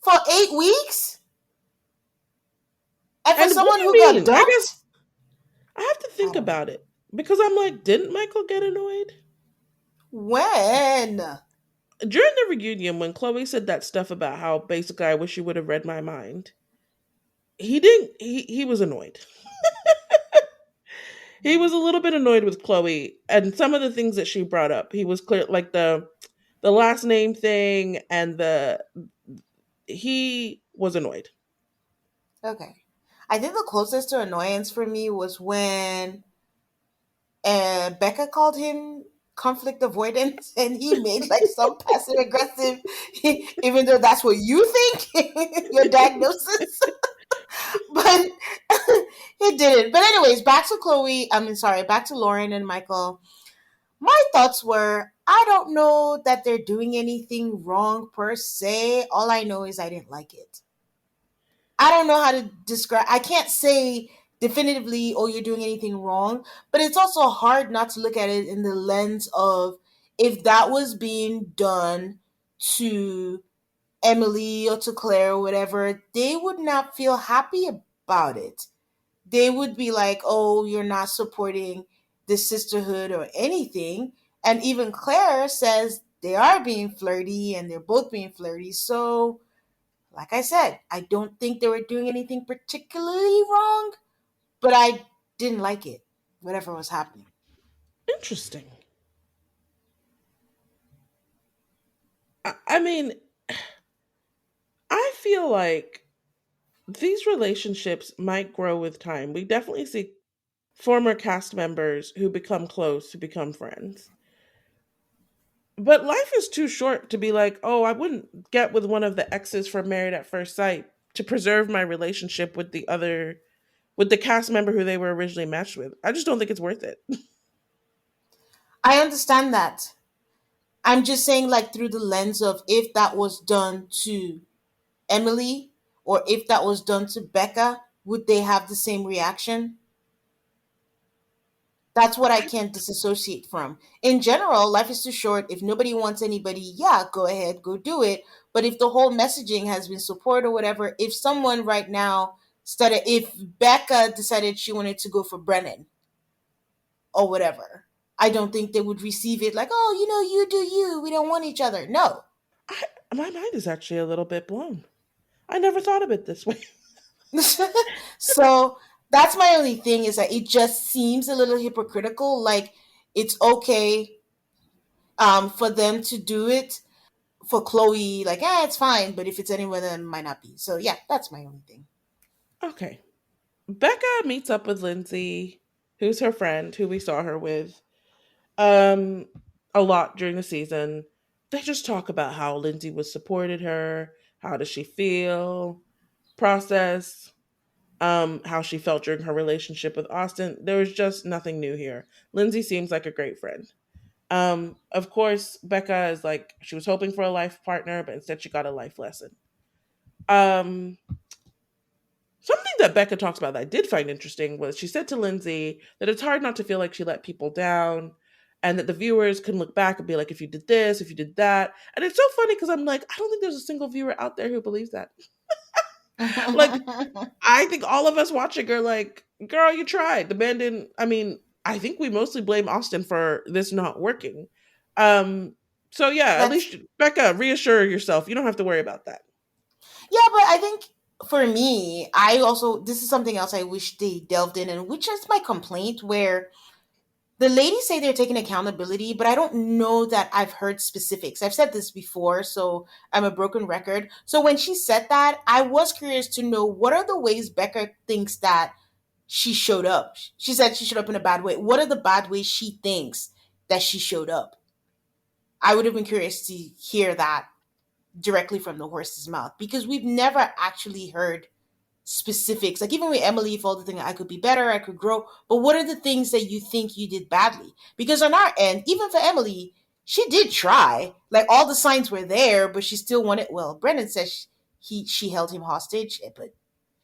For 8 weeks? And for And what do someone you who got mean? I guess dumped? I have to I think don't know. about it because I'm like, didn't Michael get annoyed? When? During the reunion when Chloe said that stuff about how basically I wish you would have read my mind, he didn't he was annoyed. He was a little bit annoyed with Chloe and some of the things that she brought up. He was clear, like the last name thing, and the he was annoyed. Okay. I think the closest to annoyance for me was when Becca called him conflict avoidance and he made like some passive aggressive, even though that's what you think, your diagnosis. But he didn't. But, anyways, back to Chloe. I mean, sorry, back to Lauren and Michael. My thoughts were, I don't know that they're doing anything wrong per se. All I know is I didn't like it. I don't know how to describe. I can't say definitively, oh, you're doing anything wrong, but it's also hard not to look at it in the lens of, if that was being done to Emily or to Claire or whatever, they would not feel happy about it. They would be like, oh, you're not supporting the sisterhood or anything. And even Claire says they are being flirty and they're both being flirty. So, like I said, I don't think they were doing anything particularly wrong, but I didn't like it, whatever was happening. Interesting. I mean, I feel like these relationships might grow with time. We definitely see former cast members who become close, who become friends. But life is too short to be like, oh, I wouldn't get with one of the exes from Married at First Sight to preserve my relationship with with the cast member who they were originally matched with. I just don't think it's worth it. I understand that. I'm just saying, like, through the lens of, if that was done to Emily or if that was done to Becca, would they have the same reaction? That's what I can't disassociate from. In general, life is too short. If nobody wants anybody, yeah, go ahead, go do it. But if the whole messaging has been support or whatever, if someone right now started, if Becca decided she wanted to go for Brennan or whatever, I don't think they would receive it like, oh, you do you. We don't want each other. No. I, my mind is actually a little bit blown. I never thought of it this way. So that's my only thing, is that it just seems a little hypocritical. Like, it's okay for them to do it. For Chloe, like, it's fine, but if it's anyone, then it might not be. So yeah, that's my only thing. Okay. Becca meets up with Lindsay, who's her friend, who we saw her with um a lot during the season. They just talk about how Lindsay was supported her, how does she feel, process, how she felt during her relationship with Austin. There was just nothing new here. Lindsay seems like a great friend. Of course, Becca is like, she was hoping for a life partner, but instead she got a life lesson. Um, Something that Becca talks about that I did find interesting was she said to Lindsay that it's hard not to feel like she let people down, and that the viewers can look back and be like, if you did this, if you did that. And it's so funny because I'm like, I don't think there's a single viewer out there who believes that. Like, I think all of us watching are like, girl, you tried. The man didn't. I mean, I think we mostly blame Austin for this not working. Um, so yeah, at That's least Becca, reassure yourself. You don't have to worry about that. Yeah, but I think for me, I also, this is something else I wish they delved in, and which is my complaint, where The ladies say they're taking accountability, but I don't know that I've heard specifics. I've said this before, so I'm a broken record. So when she said that, I was curious to know what are the ways Becca thinks that she showed up. She said she showed up in a bad way. What are the bad ways she thinks that she showed up? I would have been curious to hear that directly from the horse's mouth because we've never actually heard specifics. Like even with Emily, for all the thing, I could be better, I could grow. But what are the things that you think you did badly? Because on our end, even for Emily, she did try. Like all the signs were there, but she still wanted. Well, Brendan says she held him hostage, but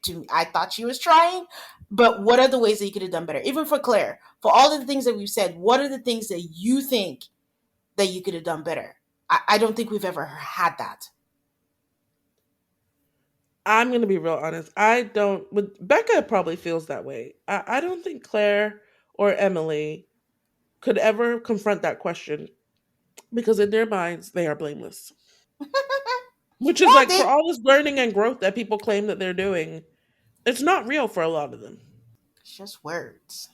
to me, I thought she was trying. But what are the ways that you could have done better? Even for Claire, for all of the things that we've said, what are the things that you think that you could have done better? I don't think we've ever had that. I'm going to be real honest. I don't, with Becca probably feels that way. I don't think Claire or Emily could ever confront that question because in their minds, they are blameless. Which is Yeah, like for they all this learning and growth that people claim that they're doing, it's not real for a lot of them. it's just words.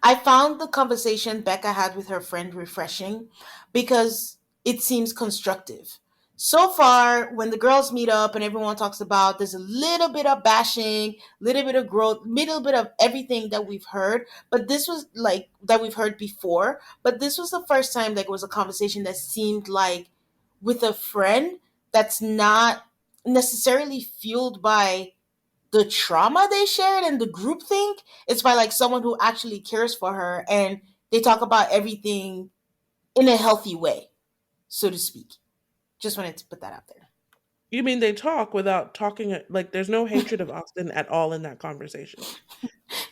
I found the conversation Becca had with her friend refreshing because it seems constructive. So far, when the girls meet up and everyone talks about, there's a little bit of bashing, little bit of growth, little bit of everything that we've heard. But this was like that we've heard before. But this was the first time like it was a conversation that seemed like with a friend that's not necessarily fueled by the trauma they shared and the group think. It's by like someone who actually cares for her and they talk about everything in a healthy way, so to speak. Just wanted to put that out there. You mean they talk without talking, like there's no hatred of Austin at all in that conversation.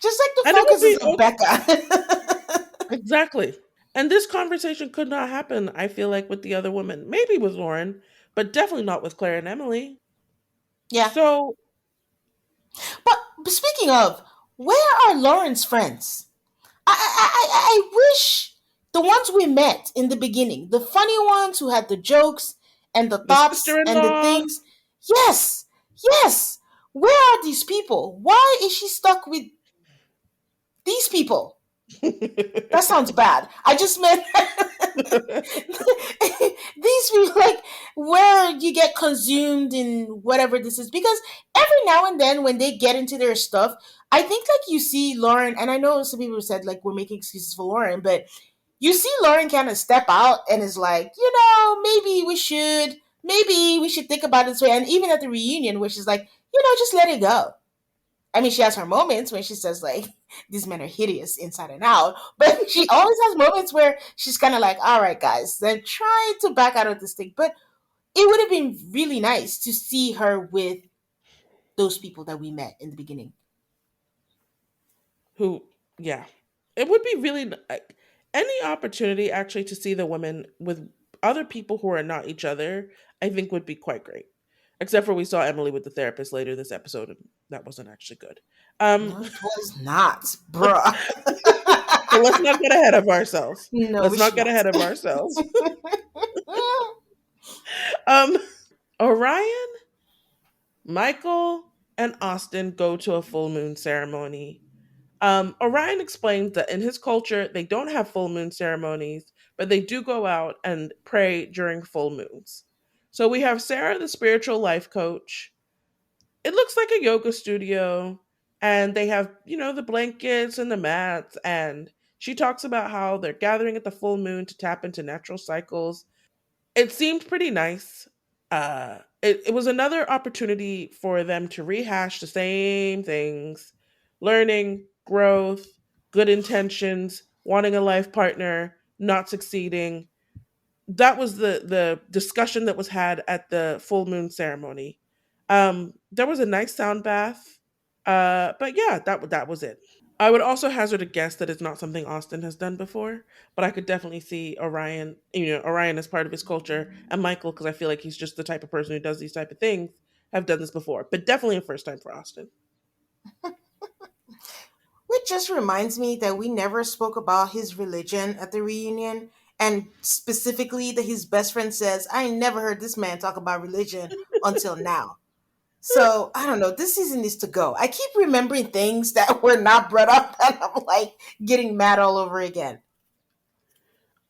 Just like the And it would focus is be on Becca. exactly. And this conversation could not happen, I feel like, with the other women. Maybe with Lauren, but definitely not with Claire and Emily. Yeah. So But speaking of, where are Lauren's friends? I wish the ones we met in the beginning, the funny ones who had the jokes and the the thoughts sister in and the law, things. Yes, yes. Where are these people? Why is she stuck with these people? That sounds bad. I just meant these people, like where you get consumed in whatever this is. Because every now and then, when they get into their stuff, I think like you see Lauren, and I know some people said like we're making excuses for Lauren, but you see Lauren kind of step out and is like, maybe we should think about it this way. And even at the reunion, where she's like, just let it go. I mean, she has her moments when she says like these men are hideous inside and out, but she always has moments where she's kind of like, "All right, guys, then try to back out of this thing." But it would have been really nice to see her with those people that we met in the beginning. who, yeah. It would be really any opportunity actually to see the women with other people who are not each other, I think would be quite great. Except for we saw Emily with the therapist later this episode, and that wasn't actually good. No, it was not, bruh. So let's not get ahead of ourselves. No, Let's we not should get not. ahead of ourselves. Um, Orion, Michael, and Austin go to a full moon ceremony. Orion explains that in his culture, they don't have full moon ceremonies, but they do go out and pray during full moons. So we have Sarah, the spiritual life coach. It looks like a yoga studio, and they have, the blankets and the mats. And she talks about how they're gathering at the full moon to tap into natural cycles. It seemed pretty nice. It was another opportunity for them to rehash the same things: learning, growth, good intentions, wanting a life partner, not succeeding. That was the discussion that was had at the full moon ceremony. There was a nice sound bath. But yeah, that was it. I would also hazard a guess that it's not something Austin has done before, but I could definitely see Orion, Orion as part of his culture, and Michael, because I feel like he's just the type of person who does these type of things, have done this before. But definitely a first time for Austin. Which just reminds me that we never spoke about his religion at the reunion, and specifically that his best friend says, "I ain't never heard this man talk about religion until now." So I don't know. This season needs to go. I keep remembering things that were not brought up and I'm like getting mad all over again.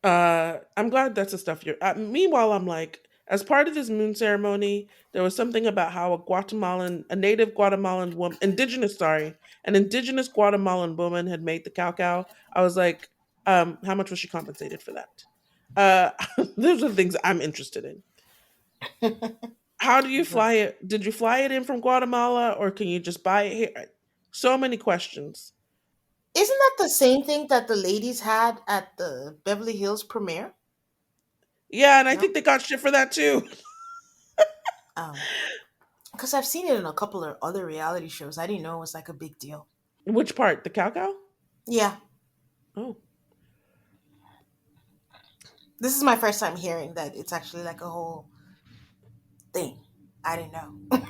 I'm glad that's the stuff you're. Meanwhile, I'm like, as part of this moon ceremony, there was something about how a native Guatemalan woman, an indigenous Guatemalan woman had made the cacao. I was like, how much was she compensated for that? Those are the things I'm interested in. How do you Right. fly it? Did you fly it in from Guatemala, or can you just buy it here? So many questions. Isn't that the same thing that the ladies had at the Beverly Hills premiere? Yeah, and I No. think they got shit for that too. Um, because I've seen it in a couple of other reality shows. I didn't know it was like a big deal. Which part? The cacao? Yeah, Oh. this is my first time hearing that it's actually like a whole thing. I didn't know.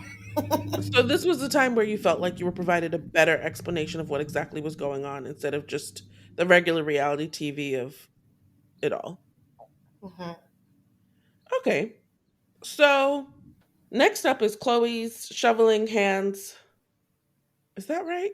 So this was the time where you felt like you were provided a better explanation of what exactly was going on instead of just the regular reality TV of it all. Hmm. Okay. So next up is Chloe's shoveling hands. Is that right?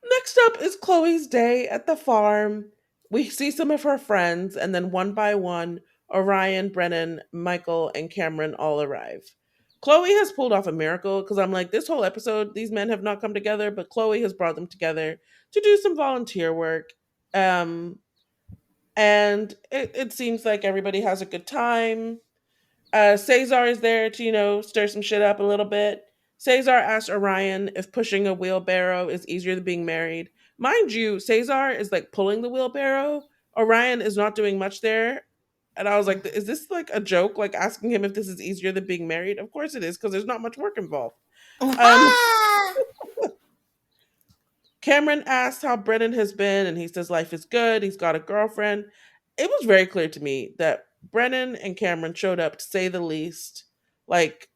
Next up is Chloe's day at the farm. We see some of her friends, and then one by one, Orion, Brennan, Michael, and Cameron all arrive. Chloe has pulled off a miracle because I'm like, this whole episode, these men have not come together, but Chloe has brought them together to do some volunteer work. Um, and it seems like everybody has a good time. Cesar is there to, stir some shit up a little bit. Cesar asks Orion if pushing a wheelbarrow is easier than being married. Mind you, Cesar is like pulling the wheelbarrow. Orion is not doing much there. And I was like, is this like a joke? Like asking him if this is easier than being married? Of course it is, because there's not much work involved. Um, Cameron asks how Brennan has been, and he says life is good. He's got a girlfriend. It was very clear to me that Brennan and Cameron showed up to say the least, like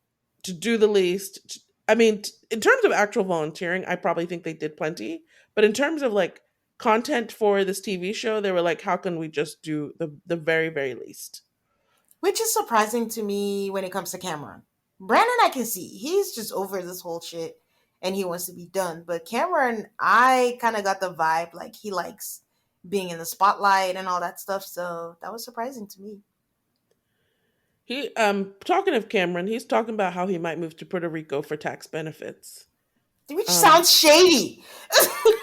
to do the least. I mean, in terms of actual volunteering, I probably think they did plenty. But in terms of like content for this TV show, they were like, how can we just do the very, very least? Which is surprising to me when it comes to Cameron. Brandon, I can see he's just over this whole shit and he wants to be done. But Cameron, I kind of got the vibe like he likes being in the spotlight and all that stuff. So that was surprising to me. He talking of Cameron, he's talking about how he might move to Puerto Rico for tax benefits. Which Um, sounds shady.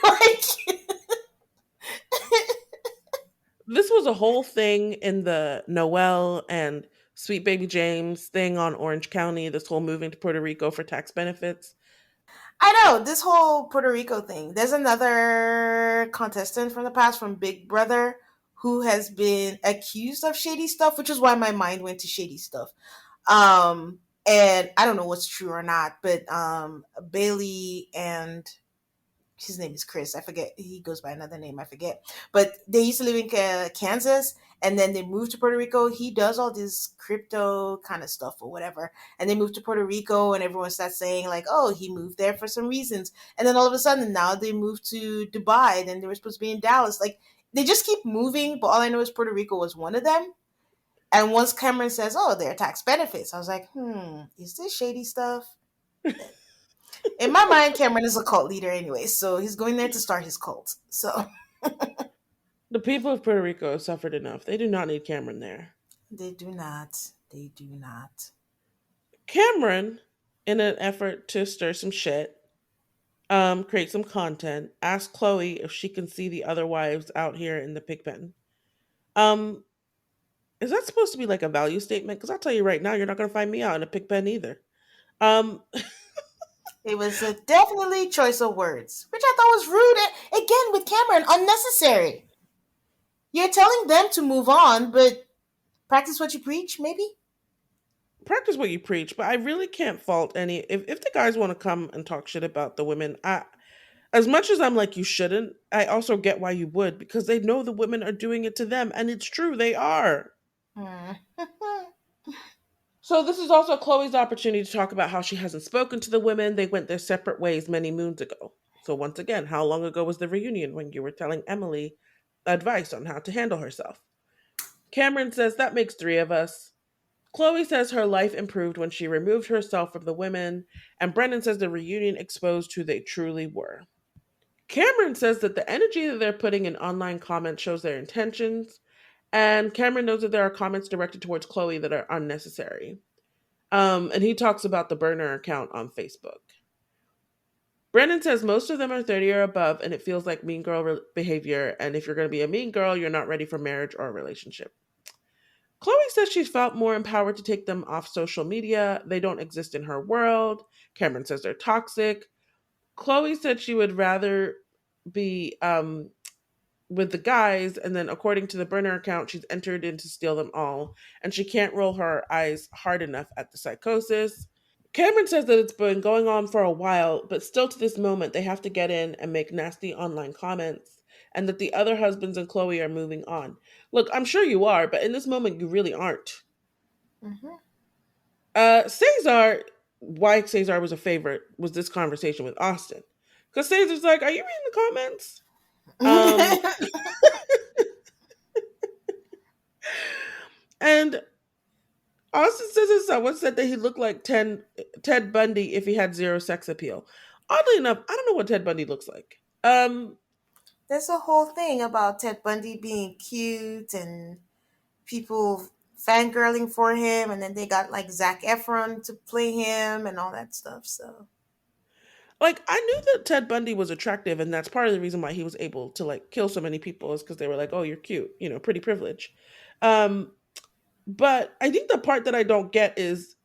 Like, this was a whole thing in the Noel and Sweet Baby James thing on Orange County, this whole moving to Puerto Rico for tax benefits. I know this whole Puerto Rico thing. There's another contestant from the past from Big Brother who has been accused of shady stuff, which is why my mind went to shady stuff. And I don't know what's true or not, but Bailey and his name is Chris. I forget. He goes by another name. I forget. But they used to live in Kansas, and then they moved to Puerto Rico. He does all this crypto kind of stuff or whatever. And they moved to Puerto Rico, and everyone starts saying like, "Oh, he moved there for some reasons." And then all of a sudden, now they moved to Dubai. Then they were supposed to be in Dallas. Like they just keep moving. But all I know is Puerto Rico was one of them. And once Cameron says, "Oh, there are tax benefits," I was like, is this shady stuff?" In my mind, Cameron is a cult leader anyway, so he's going there to start his cult. So The people of Puerto Rico have suffered enough. They do not need Cameron there. they do not. They do not. Cameron, in an effort to stir some shit, create some content, asks Chloe if she can see the other wives out here in the pig pen. Um, is that supposed to be like a value statement? Because I'll tell you right now, you're not going to find me out in a pig pen either. Um, It was a definitely choice of words, which I thought was rude. Again, with Cameron, unnecessary. You're telling them to move on, but practice what you preach, maybe? practice what you preach, but I really can't fault any if the guys want to come and talk shit about the women. I As much as I'm like you shouldn't, I also get why you would because they know the women are doing it to them and it's true they are. Hmm. So this is also Chloe's opportunity to talk about how she hasn't spoken to the women. They went their separate ways many moons ago. So once again, how long ago was the reunion when you were telling Emily advice on how to handle herself? Cameron says that makes three of us. Chloe says her life improved when she removed herself from the women, and Brendan says the reunion exposed who they truly were. Cameron says that the energy that they're putting in online comments shows their intentions, and Cameron knows that there are comments directed towards Chloe that are unnecessary. And he talks about the burner account on Facebook. Brendan says most of them are 30 or above, and it feels like mean girl behavior. And if you're going to be a mean girl, you're not ready for marriage or a relationship. Chloe says she's felt more empowered to take them off social media. They don't exist in her world. Cameron says they're toxic. Chloe said she would rather be with the guys, and then according to the burner account, she's entered in to steal them all, and she can't roll her eyes hard enough at the psychosis. Cameron says that it's been going on for a while, but still to this moment, they have to get in and make nasty online comments, and that the other husbands and Chloe are moving on. Look, I'm sure you are, but in this moment, you really aren't. Hmm. Cesar, why Cesar was a favorite was this conversation with Austin. Because Cesar's like, are you reading the comments? Um, and Austin says that someone said that he looked like Ted Bundy if he had zero sex appeal. Oddly enough, I don't know what Ted Bundy looks like. There's a whole thing about Ted Bundy being cute and people fangirling for him, and then they got like Zac Efron to play him and all that stuff. So like I knew that Ted Bundy was attractive, and that's part of the reason why he was able to like kill so many people is because they were like, "Oh, you're cute," pretty privilege. Um, but I think the part that I don't get is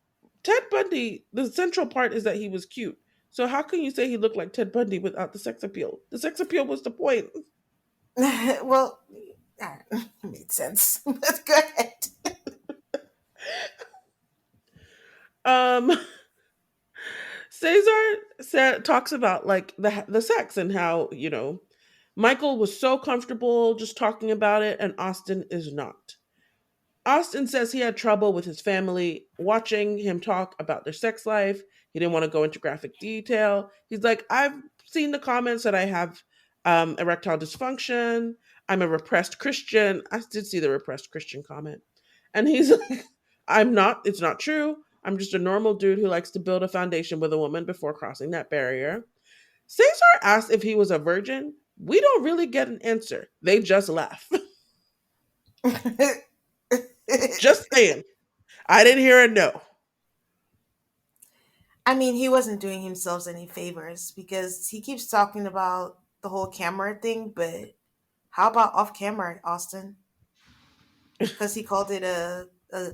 Ted Bundy. The central part is that he was cute. So how can you say he looked like Ted Bundy without the sex appeal? The sex appeal was the point. well, it made sense. But go ahead. Um, Cesar talks about like the sex and how Michael was so comfortable just talking about it, and Austin is not. Austin says he had trouble with his family watching him talk about their sex life. He didn't want to go into graphic detail. He's like, I've seen the comments that I have erectile dysfunction. I'm a repressed Christian. I did see the repressed Christian comment. And he's like, I'm not, it's not true. I'm just a normal dude who likes to build a foundation with a woman before crossing that barrier. Cesar asked if he was a virgin. We don't really get an answer. They just laugh. Just saying. I didn't hear a no. I mean, he wasn't doing himself any favors because he keeps talking about the whole camera thing, but how about off camera, Austin? Because he called it a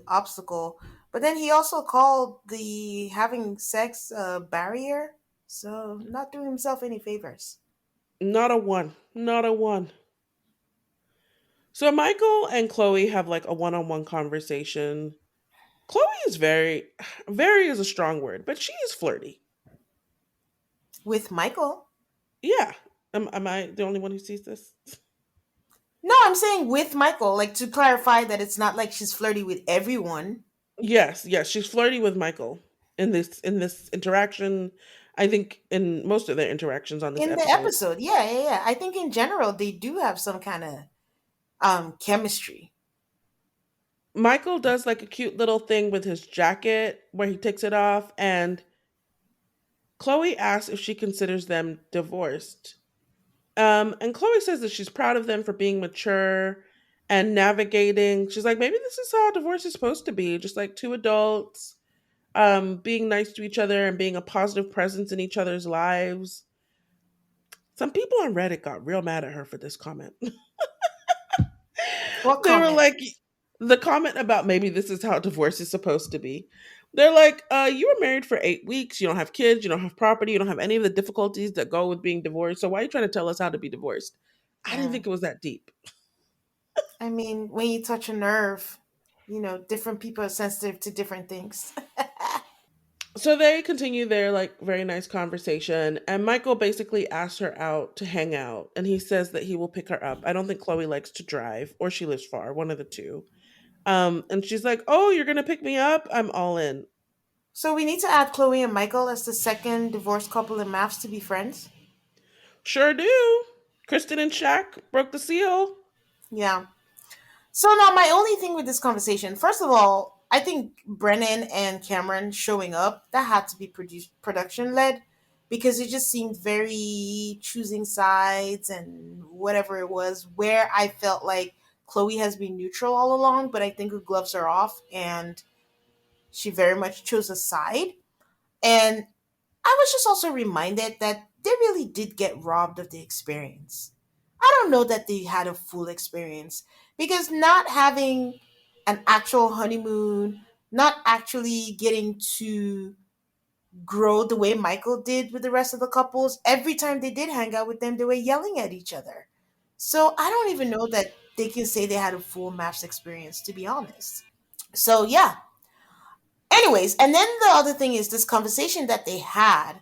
obstacle, but then he also called the having sex a barrier. So not doing himself any favors. Not a one. Not a one. So Michael and Chloe have like a one-on-one conversation. Chloe is very is a strong word, but she is flirty. With Michael. Yeah. Am I the only one who sees this? No, I'm saying with Michael, like to clarify that it's not like she's flirty with everyone Yes, yes, she's flirty with Michael in this interaction. I think in most of their interactions on this in the episode. episode. Yeah, yeah, yeah. I think in general they do have some kind of chemistry. Michael does like a cute little thing with his jacket where he takes it off, and Chloe asks if she considers them divorced. And Chloe says that she's proud of them for being mature and navigating. She's like, maybe this is how divorce is supposed to be, just like two adults, being nice to each other and being a positive presence in each other's lives. Some people on Reddit got real mad at her for this comment. What They were comment? like, the comment about maybe this is how divorce is supposed to be. They're like, you were married for 8 weeks, you don't have kids, you don't have property, you don't have any of the difficulties that go with being divorced. So why are you trying to tell us how to be divorced? I didn't Uh, think it was that deep. I mean, when you touch a nerve, different people are sensitive to different things. So they continue their like very nice conversation, and Michael basically asks her out to hang out, and he says that he will pick her up. I don't think Chloe likes to drive, or she lives far, one of the two. And she's like, "Oh, you're gonna pick me up? I'm all in." So we need to add Chloe and Michael as the second divorced couple in MAFS to be friends. Sure do. Kristen and Shaq broke the seal. Yeah. So now my only thing with this conversation, first of all, I think Brennan and Cameron showing up, that had to be production led, because it just seemed very choosing sides and whatever it was, where I felt like Chloe has been neutral all along, but I think the gloves are off and she very much chose a side. And I was just also reminded that they really did get robbed of the experience. I don't know that they had a full experience, because not having an actual honeymoon, not actually getting to grow the way Michael did with the rest of the couples, every time they did hang out with them, they were yelling at each other. So I don't even know that they can say they had a full MAFS experience, to be honest. So yeah. Anyways, and then the other thing is this conversation that they had.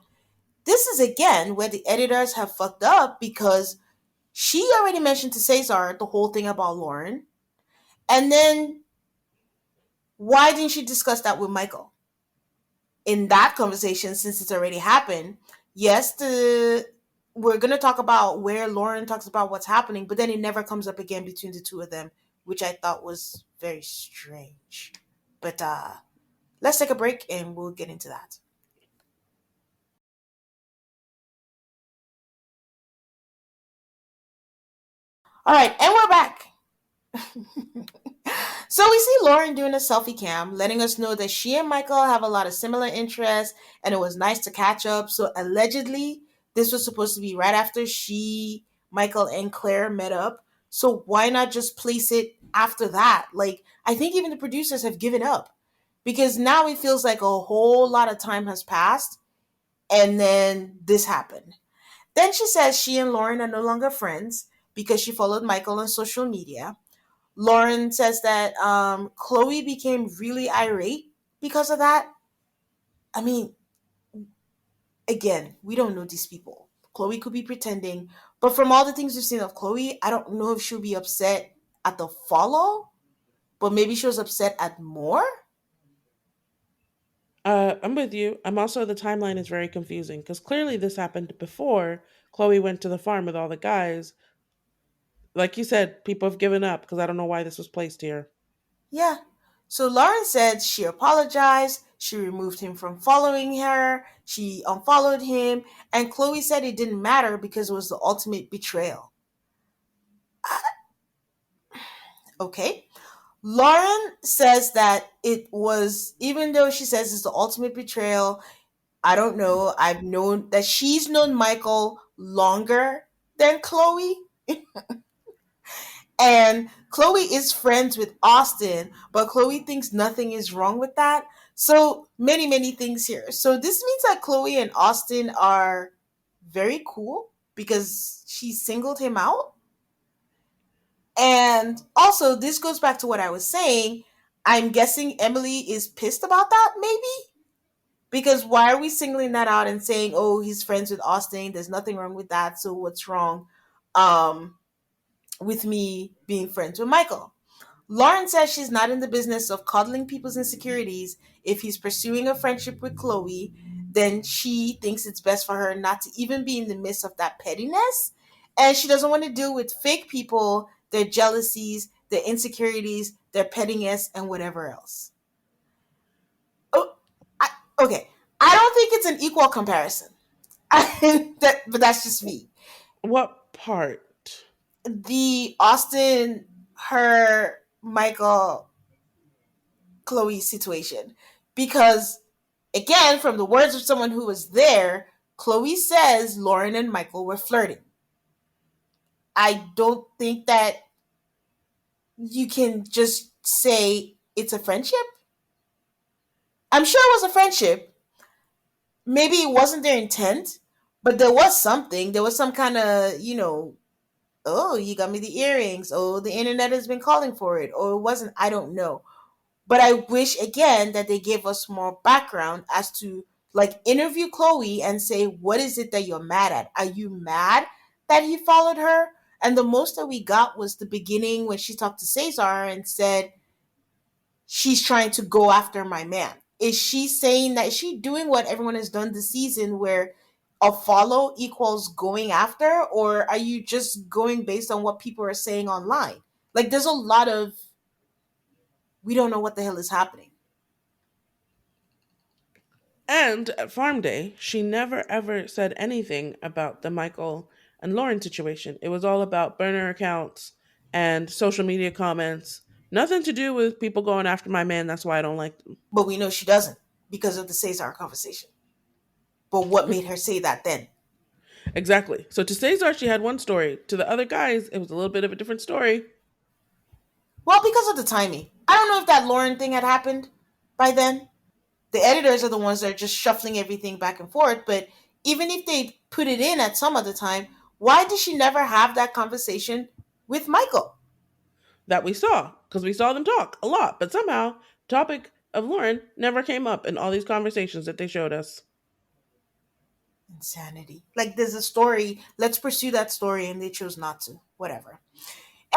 This is again where the editors have fucked up, because she already mentioned to Cesar the whole thing about Lauren. And then why didn't she discuss that with Michael in that conversation, since it's already happened? Yes, the we're gonna talk about where Lauren talks about what's happening, but then it never comes up again between the two of them, which I thought was very strange. But let's take a break and we'll get into that. All right, and we're back. So we see Lauren doing a selfie cam, letting us know that she and Michael have a lot of similar interests and it was nice to catch up. So allegedly, this was supposed to be right after Michael, and Claire met up. So why not just place it after that? Like, I think even the producers have given up, because now it feels like a whole lot of time has passed and then this happened. Then she says she and Lauren are no longer friends because she followed Michael on social media. Lauren says that Chloe became really irate because of that. I mean, again, we don't know these people. Chloe could be pretending, but from all the things we've seen of Chloe, I don't know if she'll be upset at the follow, but maybe she was upset at more. I'm with you. I'm also, the timeline is very confusing because clearly this happened before Chloe went to the farm with all the guys. Like you said, people have given up because I don't know why this was placed here. Yeah. So Lauren said she apologized, she removed him from following her, she unfollowed him, and Chloe said it didn't matter because it was the ultimate betrayal. Okay. Lauren says that it was, even though she says it's the ultimate betrayal, I don't know. I've known that she's known Michael longer than Chloe. And Chloe is friends with Austin, but Chloe thinks nothing is wrong with that. So many, many things here. So this means that Chloe and Austin are very cool because she singled him out. And also, this goes back to what I was saying. I'm guessing Emily is pissed about that, maybe? Because why are we singling that out and saying, oh, he's friends with Austin? There's nothing wrong with that. So what's wrong um, with me being friends with Michael? Lauren says she's not in the business of coddling people's insecurities. If he's pursuing a friendship with Chloe, then she thinks it's best for her not to even be in the midst of that pettiness. And she doesn't want to deal with fake people, their jealousies, their insecurities, their pettiness, and whatever else. Oh, okay. I don't think it's an equal comparison. But that's just me. What part? The Austin, her, Michael, Chloe situation. Because, again, from the words of someone who was there, Chloe says Lauren and Michael were flirting. I don't think that you can just say it's a friendship. I'm sure it was a friendship. Maybe it wasn't their intent, but there was something. There was some kind of, oh, you got me the earrings. Oh, the internet has been calling for it. Or it wasn't. I don't know. But I wish again that they gave us more background as to, like, interview Chloe and say, what is it that you're mad at? Are you mad that he followed her? And the most that we got was the beginning when she talked to Cesar and said, she's trying to go after my man. Is she saying that, is she doing what everyone has done this season where a follow equals going after? Or are you just going based on what people are saying online? Like, there's a lot of, we don't know what the hell is happening. And at Farm Day, she never ever said anything about the Michael and Lauren situation. It was all about burner accounts and social media comments. Nothing to do with people going after my man. That's why I don't like them. But we know she doesn't because of the Cesar conversation. But what made her say that then? Exactly. So to Cesar, she had one story. To the other guys, it was a little bit of a different story. Well, because of the timing. I don't know if that Lauren thing had happened by then. The editors are the ones that are just shuffling everything back and forth. But even if they put it in at some other time, why did she never have that conversation with Michael? That we saw because we saw them talk a lot, but somehow the topic of Lauren never came up in all these conversations that they showed us. Insanity. Like there's a story, let's pursue that story, and they chose not to. Whatever.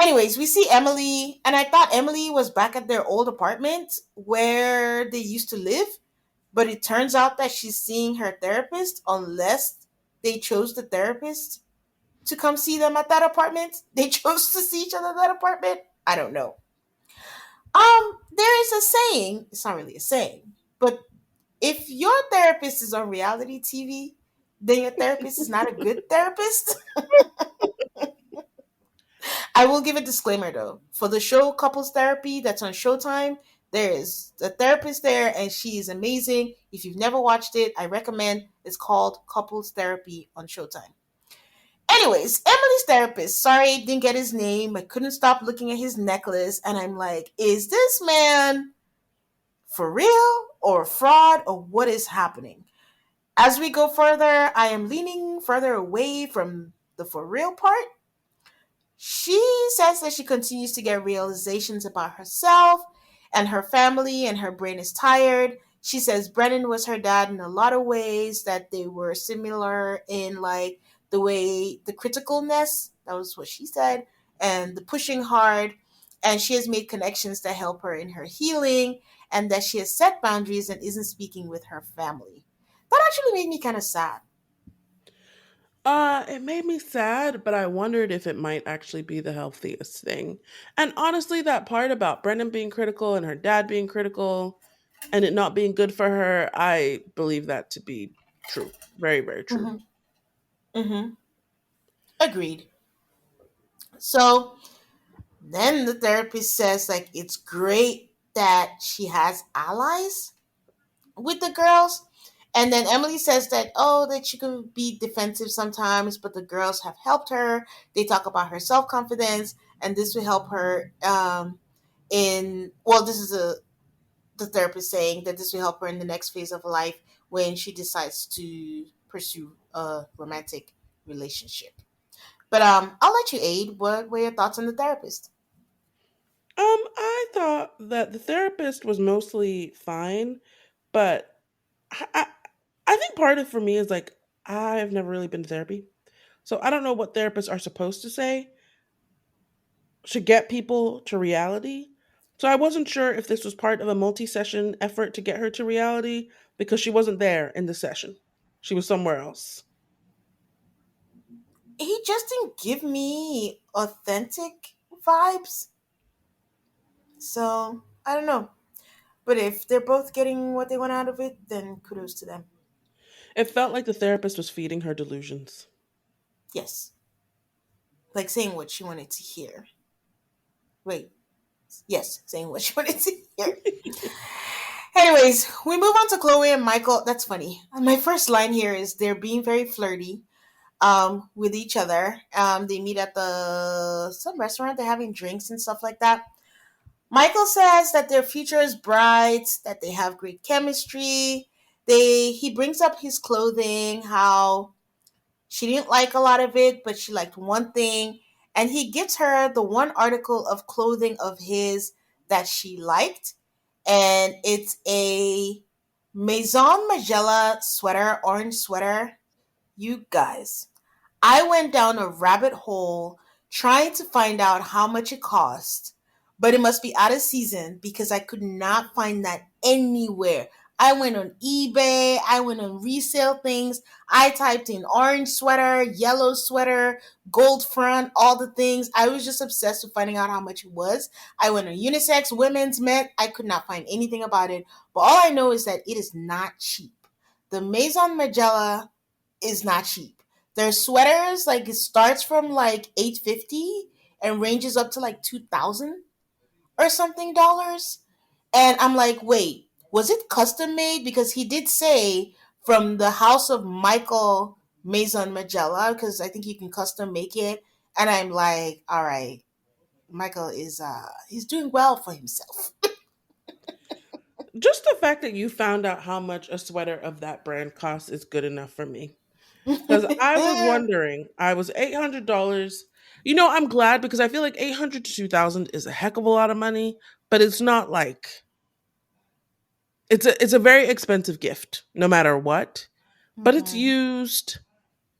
Anyways, we see Emily, and I thought Emily was back at their old apartment where they used to live, but it turns out that she's seeing her therapist unless they chose the therapist to come see them at that apartment. They chose to see each other at that apartment. I don't know. There is a saying, it's not really a saying, but if your therapist is on reality TV, then your therapist is not a good therapist. I will give a disclaimer though. For the show Couples Therapy that's on Showtime, there is a therapist there and she is amazing. If you've never watched it, I recommend. It's called Couples Therapy on Showtime. Anyways, Emily's therapist, sorry, didn't get his name. I couldn't stop looking at his necklace and I'm like, is this man for real or fraud or what is happening? As we go further, I am leaning further away from the for real part. She says that she continues to get realizations about herself and her family, and her brain is tired. She says Brennan was her dad in a lot of ways, that they were similar in like the way the criticalness, that was what she said, and the pushing hard. And she has made connections that help her in her healing, and that she has set boundaries and isn't speaking with her family. That actually made me kind of sad. It made me sad, but I wondered if it might actually be the healthiest thing. And honestly, that part about Brendan being critical and her dad being critical and it not being good for her, I believe that to be true. Very, very true. Mm-hmm. Mm-hmm. Agreed. So then the therapist says like it's great that she has allies with the girls. And then Emily says that, oh, that she can be defensive sometimes, but the girls have helped her. They talk about her self confidence, and this will help her in, well, this is the therapist saying that this will help her in the next phase of life when she decides to pursue a romantic relationship. But I'll let you aid. What were your thoughts on the therapist? I thought that the therapist was mostly fine, but I think part of it for me is like I've never really been to therapy. So I don't know what therapists are supposed to say to get people to reality. So I wasn't sure if this was part of a multi-session effort to get her to reality because she wasn't there in the session. She was somewhere else. He just didn't give me authentic vibes. So I don't know. But if they're both getting what they want out of it, then kudos to them. It felt like the therapist was feeding her delusions. Yes. Like saying what she wanted to hear. Wait. Yes, saying what she wanted to hear. Anyways, we move on to Chloe and Michael. That's funny. My first line here is they're being very flirty with each other. They meet at the some restaurant. They're having drinks and stuff like that. Michael says that their future is bright, that they have great chemistry. He brings up his clothing, how she didn't like a lot of it, but she liked one thing, and he gives her the one article of clothing of his that she liked, and it's a Maison Magella sweater, orange sweater. You guys, I went down a rabbit hole trying to find out how much it cost, but it must be out of season because I could not find that anywhere. I went on eBay, I went on resale things. I typed in orange sweater, yellow sweater, gold front, all the things. I was just obsessed with finding out how much it was. I went on unisex, women's, men. I could not find anything about it. But all I know is that it is not cheap. the Maison Margiela is not cheap. Their sweaters, like, it starts from like 850 and ranges up to like 2,000 or something dollars. And I'm like, wait, was it custom made? Because he did say from the house of Michael Maison Margiela, because I think you can custom make it. And I'm like, all right, Michael is he's doing well for himself. Just the fact that you found out how much a sweater of that brand costs is good enough for me. Because I was wondering, I was $800. You know, I'm glad because I feel like 800 to 2,000 is a heck of a lot of money, but it's not like it's a very expensive gift, no matter what. But it's Mhm. used,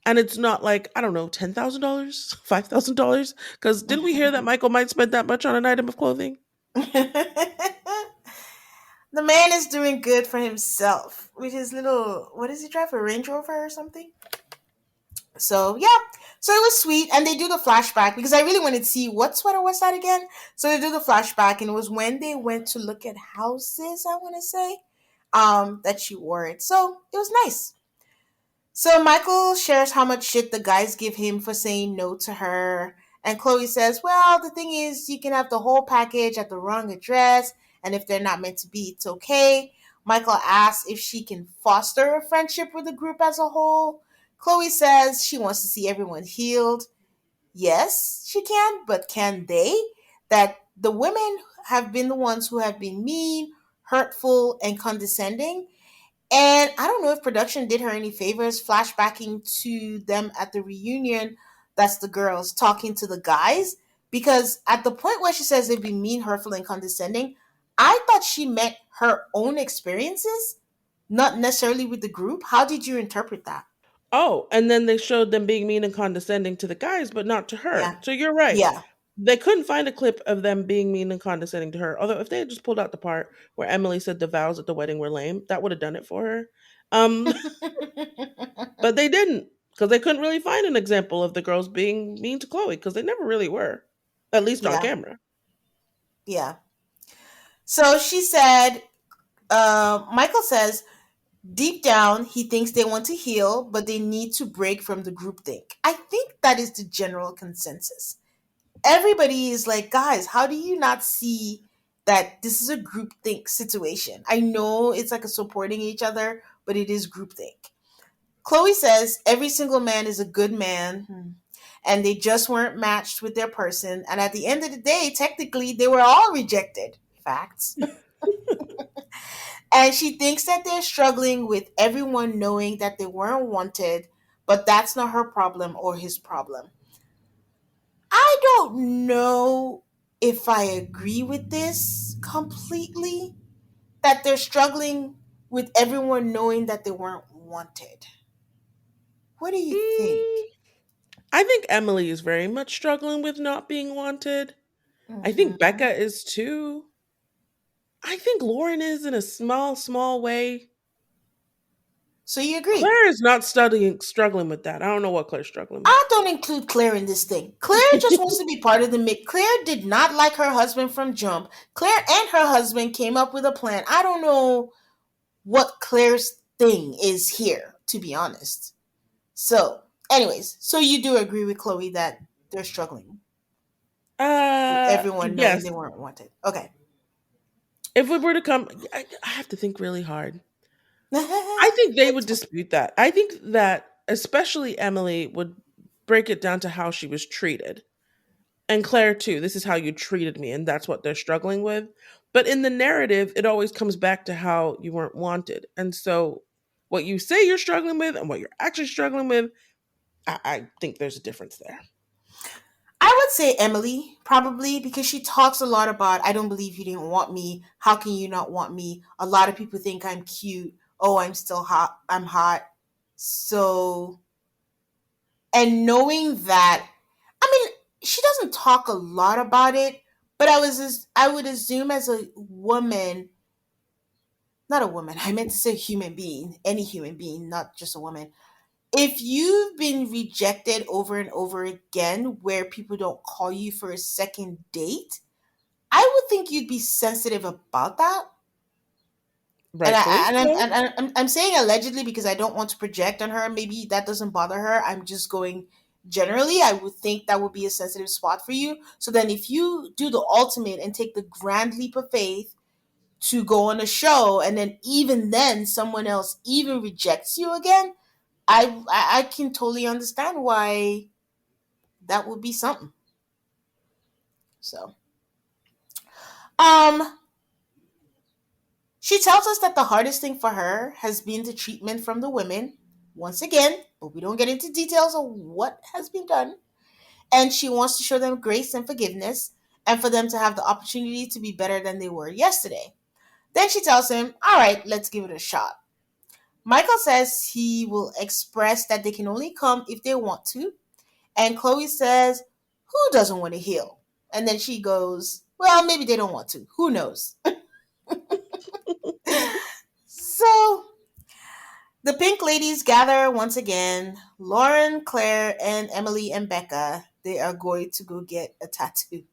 and it's not like I don't know, $10,000, $5,000. Because didn't we hear that Michael might spend that much on an item of clothing? The man is doing good for himself with his little, what does he drive, a Range Rover or something? So yeah, so it was sweet, and they do the flashback because I really wanted to see what sweater was that again. So they do the flashback, and it was when they went to look at houses. I want to say, that she wore it. So it was nice. So Michael shares how much shit the guys give him for saying no to her. And Chloe says, well, the thing is, you can have the whole package at the wrong address. And if they're not meant to be, it's okay. Michael asks if she can foster a friendship with the group as a whole. Chloe says she wants to see everyone healed. Yes, she can, but can they? That the women have been the ones who have been mean, hurtful, and condescending, and I don't know if production did her any favors flashbacking to them at the reunion. That's the girls talking to the guys. Because at the point where she says they'd be mean, hurtful, and condescending, I thought she meant her own experiences, not necessarily with the group. How did you interpret that? Oh, and then they showed them being mean and condescending to the guys, but not to her. Yeah. So you're right. Yeah. They couldn't find a clip of them being mean and condescending to her. Although if they had just pulled out the part where Emily said the vows at the wedding were lame, that would have done it for her. Um, but they didn't because they couldn't really find an example of the girls being mean to Chloe because they never really were, at least on Yeah. camera. Yeah. So she said, Michael says, deep down, he thinks they want to heal, but they need to break from the groupthink. I think that is the general consensus. Everybody is like, guys, how do you not see that this is a groupthink situation? I know it's like a supporting each other, but it is groupthink. Chloe says every single man is a good man, and they just weren't matched with their person. And at the end of the day, technically, they were all rejected. Facts. And she thinks that they're struggling with everyone knowing that they weren't wanted, but that's not her problem or his problem. I don't know if I agree with this completely, that they're struggling with everyone knowing that they weren't wanted. What do you Mm, think? I think Emily is very much struggling with not being wanted. I think Hmm. Becca is too. I think Lauren is in a small, small way. So you agree? Claire is not struggling with that. I don't know what Claire's struggling with. I don't include Claire in this thing. Claire just wants to be part of the mix. Claire did not like her husband from jump. Claire and her husband came up with a plan. I don't know what Claire's thing is here, to be honest. So, anyways, so you do agree with Chloe that they're struggling with everyone knowing Yes. they weren't wanted. Okay. If we were to come, I have to think really hard. I think they would It's fine. dispute that. I think that especially Emily would break it down to how she was treated. And Claire too. This is how you treated me, and that's what they're struggling with. But in the narrative, it always comes back to how you weren't wanted. And so what you say you're struggling with and what you're actually struggling with, I think there's a difference there. I would say Emily, probably, because she talks a lot about, I don't believe you didn't want me. How can you not want me? A lot of people think I'm cute. Oh, I'm still hot. I'm hot. So, and knowing that, I mean, she doesn't talk a lot about it, but I would assume as a woman, not a woman, I meant to say human being, any human being, not just a woman. If you've been rejected over and over again where people don't call you for a second date, I would think you'd be sensitive about that. And Rightfully so. I'm saying allegedly because I don't want to project on her. Maybe that doesn't bother her. I'm just going generally. I would think that would be a sensitive spot for you. So then, if you do the ultimate and take the grand leap of faith to go on a show, and then even then someone else even rejects you again, I can totally understand why that would be something. So, um, she tells us that the hardest thing for her has been the treatment from the women, once again, but we don't get into details of what has been done. And she wants to show them grace and forgiveness and for them to have the opportunity to be better than they were yesterday. Then she tells him, all right, let's give it a shot. Michael says he will express that they can only come if they want to. And Chloe says, who doesn't want to heal? And then she goes, well, maybe they don't want to. Who knows? So the pink ladies gather once again. Lauren, Claire, and Emily and Becca, they are going to go get a tattoo.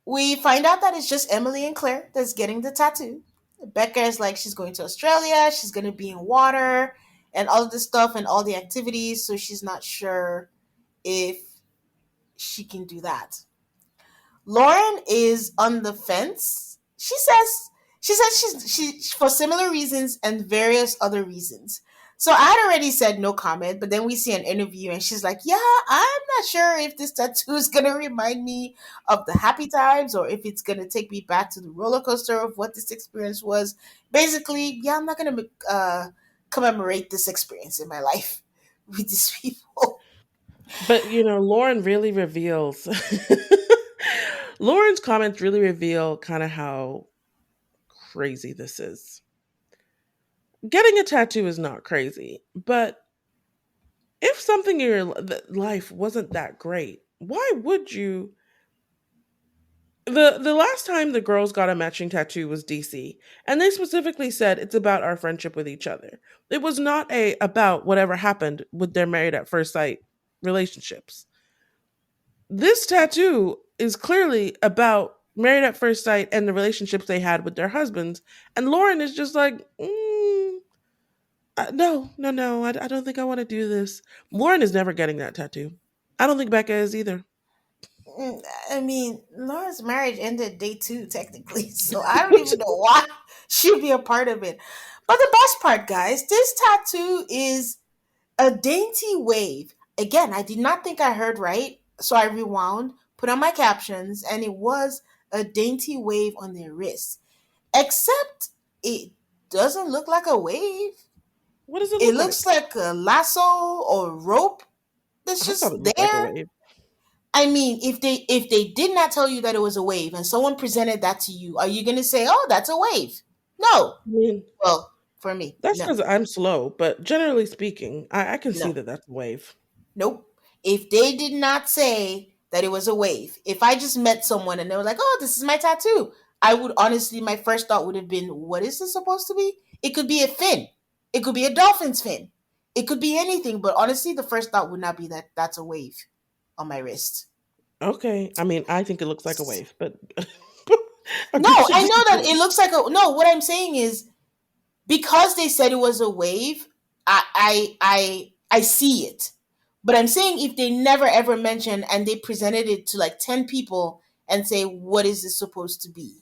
We find out that it's just Emily and Claire that's getting the tattoo. Becca is like she's going to Australia, she's going to be in water, and all of this stuff and all the activities, so she's not sure if she can do that. Lauren is on the fence. She says she for similar reasons and various other reasons. So I had already said no comment, but then we see an interview and she's like, "Yeah, I'm not sure if this tattoo is gonna remind me of the happy times or if it's gonna take me back to the roller coaster of what this experience was." Basically, yeah, I'm not gonna commemorate this experience in my life with these people. But Lauren really reveals Lauren's comments really reveal kind of how crazy this is. Getting a tattoo is not crazy, but if something in your life wasn't that great, why would you? The last time the girls got a matching tattoo was DC, and they specifically said it's about our friendship with each other. It was not a about whatever happened with their married at first sight relationships. This tattoo is clearly about married at first sight and the relationships they had with their husbands. And Lauren is just like, no, no, no, I don't think I want to do this. Lauren is never getting that tattoo. I don't think Becca is either. I mean, Laura's marriage ended day two, technically, so I don't even know why she'd be a part of it. But the best part, guys, this tattoo is a dainty wave. Again, I did not think I heard right, so I rewound, put on my captions, and it was a dainty wave on their wrist. Except it doesn't look like a wave. What does it It look looks like? like a lasso or rope that's I thought just it looked like a there. wave. I mean, if they did not tell you that it was a wave and someone presented that to you, are you going to say, "Oh, that's a wave"? No. I mean, Well, for me, that's no, because I'm slow, but generally speaking, I can see no, that that's a wave. nope. If they did not say that it was a wave, if I just met someone and they were like, "Oh, this is my tattoo," I would honestly, my first thought would have been, "What is this supposed to be?" It could be a fin. It could be a dolphin's fin. It could be anything. But honestly, the first thought would not be that that's a wave on my wrist. Okay, I mean, I think it looks like a wave, but No, agree to I know that disagree. it looks like a no. What I'm saying is because they said it was a wave, I see it. But I'm saying if they never ever mentioned and they presented it to like 10 people and say, what is this supposed to be?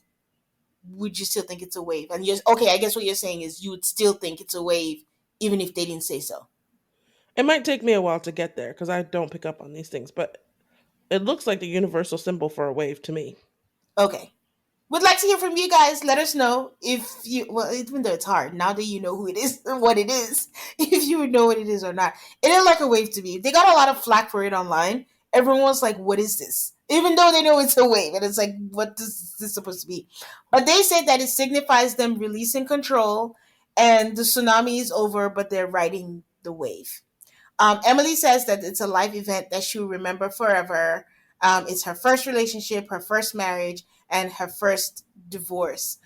Would you still think it's a wave? And you're okay, I guess what you're saying is you would still think it's a wave even if they didn't say so. It might take me a while to get there because I don't pick up on these things, but it looks like the universal symbol for a wave to me. Okay. Would like to hear from you guys. Let us know if you, well, even though it's hard, now that you know who it is and what it is, if you would know what it is or not. It is like a wave to me. They got a lot of flack for it online. Everyone's like, what is this? Even though they know it's a wave. And it's like, what is this supposed to be? But they say that it signifies them releasing control and the tsunami is over, but they're riding the wave. Emily says that it's a life event that she'll remember forever. It's her first relationship, her first marriage, and her first divorce.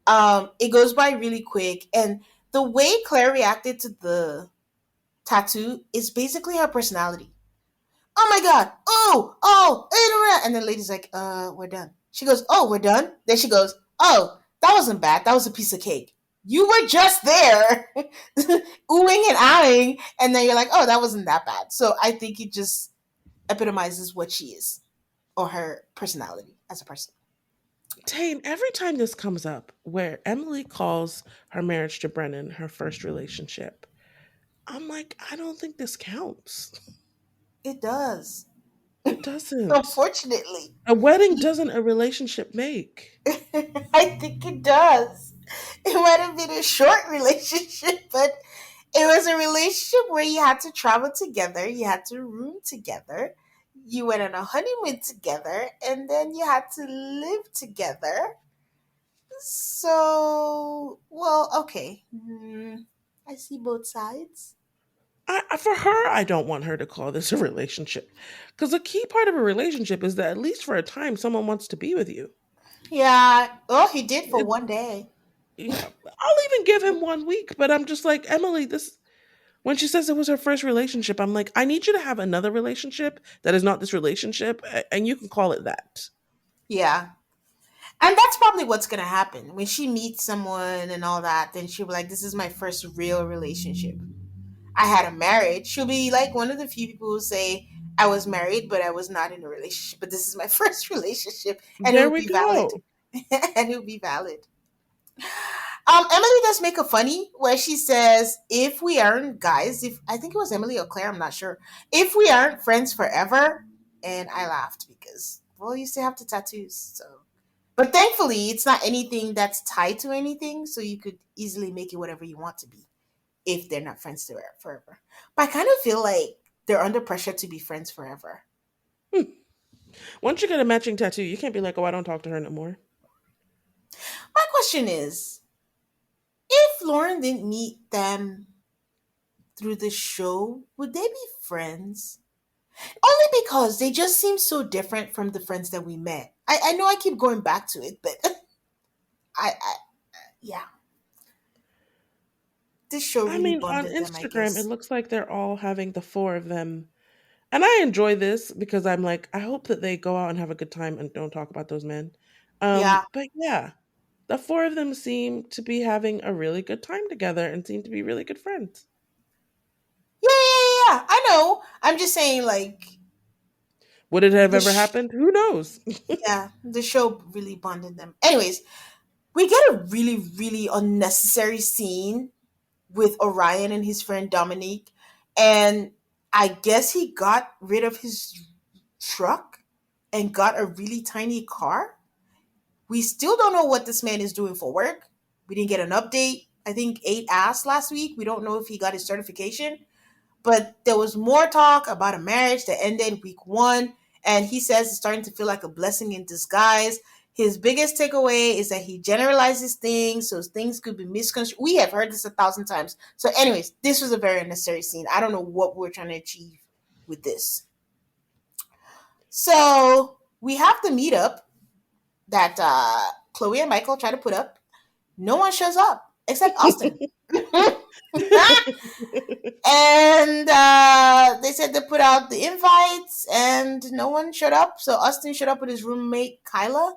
It goes by really quick, and the way Claire reacted to the tattoo is basically her personality. Oh my god! Oh, and then lady's like, we're done. She goes, oh, we're done. Then she goes, oh, That wasn't bad. That was a piece of cake. You were just there, oohing and ahhing, and then you're like, oh, that wasn't that bad. So I think it just epitomizes what she is or her personality as a person. Tane, every time this comes up where Emily calls her marriage to Brennan her first relationship, I'm like, I don't think this counts. It does. It doesn't. Unfortunately. A wedding doesn't a relationship make. I think it does. It might have been a short relationship, but it was a relationship where you had to travel together, you had to room together, you went on a honeymoon together, and then you had to live together. So, well, okay. I see both sides. For her, I don't want her to call this a relationship. Because a key part of a relationship is that at least for a time, someone wants to be with you. Yeah. Oh, he did for It, one day. yeah, I'll even give him 1 week, but I'm just like, Emily, this. When she says it was her first relationship, I'm like, I need you to have another relationship that is not this relationship, and you can call it that. Yeah. And that's probably what's going to happen. When she meets someone and all that, then she'll be like, this is my first real relationship. I had a marriage. She'll be like one of the few people who say, I was married, but I was not in a relationship. But this is my first relationship, and it There will we be valid. go. And it will be valid. Emily does make a funny where she says, "If we aren't guys, if I think it was Emily or Claire, I'm not sure. If we aren't friends forever," and I laughed because well, you still have the tattoos, so. But thankfully, it's not anything that's tied to anything, so you could easily make it whatever you want to be if they're not friends forever. But I kind of feel like they're under pressure to be friends forever. Hmm. Once you get a matching tattoo, you can't be like, oh, I don't talk to her no more. My question is, if Lauren didn't meet them through the show, would they be friends? Only because they just seem so different from the friends that we met. I know I keep going back to it, but I yeah, this show I really mean, on bonded them, I Instagram, it guess. looks like they're all having the four of them. And I enjoy this because I'm like, I hope that they go out and have a good time and don't talk about those men. Yeah. But yeah, the four of them seem to be having a really good time together and seem to be really good friends. Yeah. I know. I'm just saying, like, Would it have the ever happened? Who knows? yeah, the show really bonded them. Anyways, we get a really, really unnecessary scene with Orion and his friend Dominique, and I guess he got rid of his truck and got a really tiny car. We still don't know what this man is doing for work. We didn't get an update. I think 8 asked last week. We don't know if he got his certification. But there was more talk about a marriage that ended week 1. And he says it's starting to feel like a blessing in disguise. His biggest takeaway is that he generalizes things, so things could be misconstrued. We have heard this 1,000 times. So, anyways, this was a very unnecessary scene. I don't know what we're trying to achieve with this. So, we have the meetup that Chloe and Michael try to put up. No one shows up except Austin. And they said they put out the invites and no one showed up. So Austin showed up with his roommate Kyla,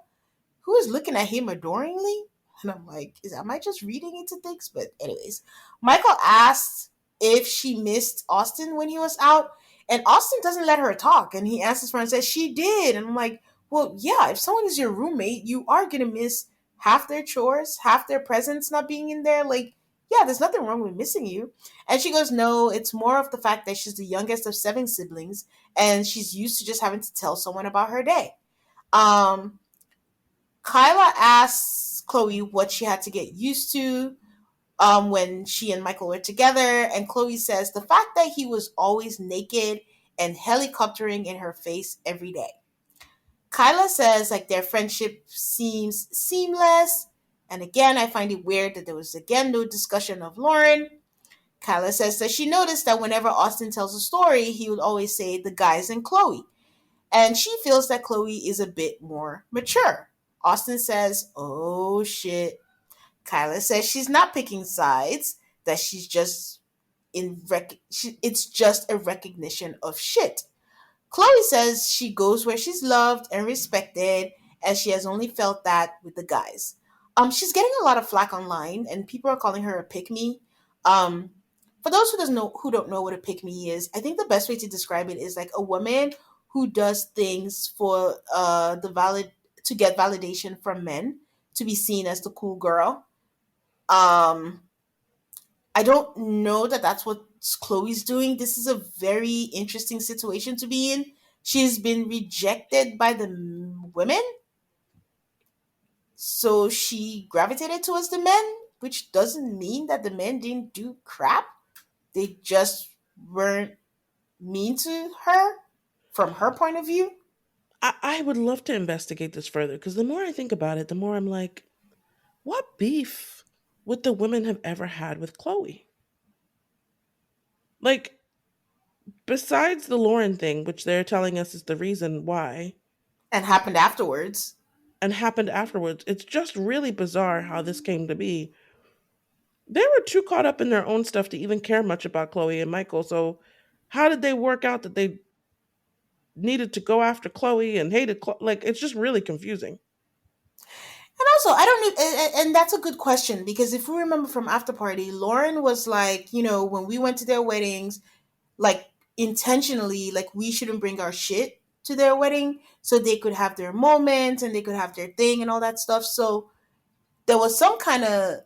who was looking at him adoringly. And I'm like, am I just reading into things? But anyways, Michael asked if she missed Austin when he was out. And Austin doesn't let her talk. And he answers for her and says she did. And I'm like, well, yeah, if someone is your roommate, you are gonna miss half their chores, half their presence not being in there. Like, yeah, there's nothing wrong with missing you. And she goes, no, it's more of the fact that she's the youngest of 7 siblings and she's used to just having to tell someone about her day. Um, Kyla asks Chloe what she had to get used to when she and Michael were together, and Chloe says the fact that he was always naked and helicoptering in her face every day. Kyla says like their friendship seems seamless, and again I find it weird that there was again no discussion of Lauren. Kyla says that she noticed that whenever Austin tells a story, he would always say the guys and Chloe. And she feels that Chloe is a bit more mature. Austin says, oh shit. Kyla says she's not picking sides, that she's just it's just a recognition of shit. Chloe says she goes where she's loved and respected, and she has only felt that with the guys. She's getting a lot of flack online, and people are calling her a pick me. Um, for those who don't know what a pick me is, I think the best way to describe it is like a woman who does things for the valid to get validation from men to be seen as the cool girl. Um, I don't know that that's what Chloe's doing. This is a very interesting situation to be in. She's been rejected by the women, so she gravitated towards the men, which doesn't mean that the men didn't do crap. They just weren't mean to her from her point of view. I would love to investigate this further because the more I think about it, the more I'm like, what beef would the women have ever had with Chloe? Like, besides the Lauren thing, which they're telling us is the reason why, And happened afterwards. and happened afterwards, it's just really bizarre how this came to be. They were too caught up in their own stuff to even care much about Chloe and Michael. So, how did they work out that they needed to go after Chloe and hated Chloe? Like, it's just really confusing. And also, I don't need, and that's a good question because if we remember from After Party, Lauren was like, when we went to their weddings, like intentionally, like we shouldn't bring our shit to their wedding so they could have their moment and they could have their thing and all that stuff. So there was some kind of,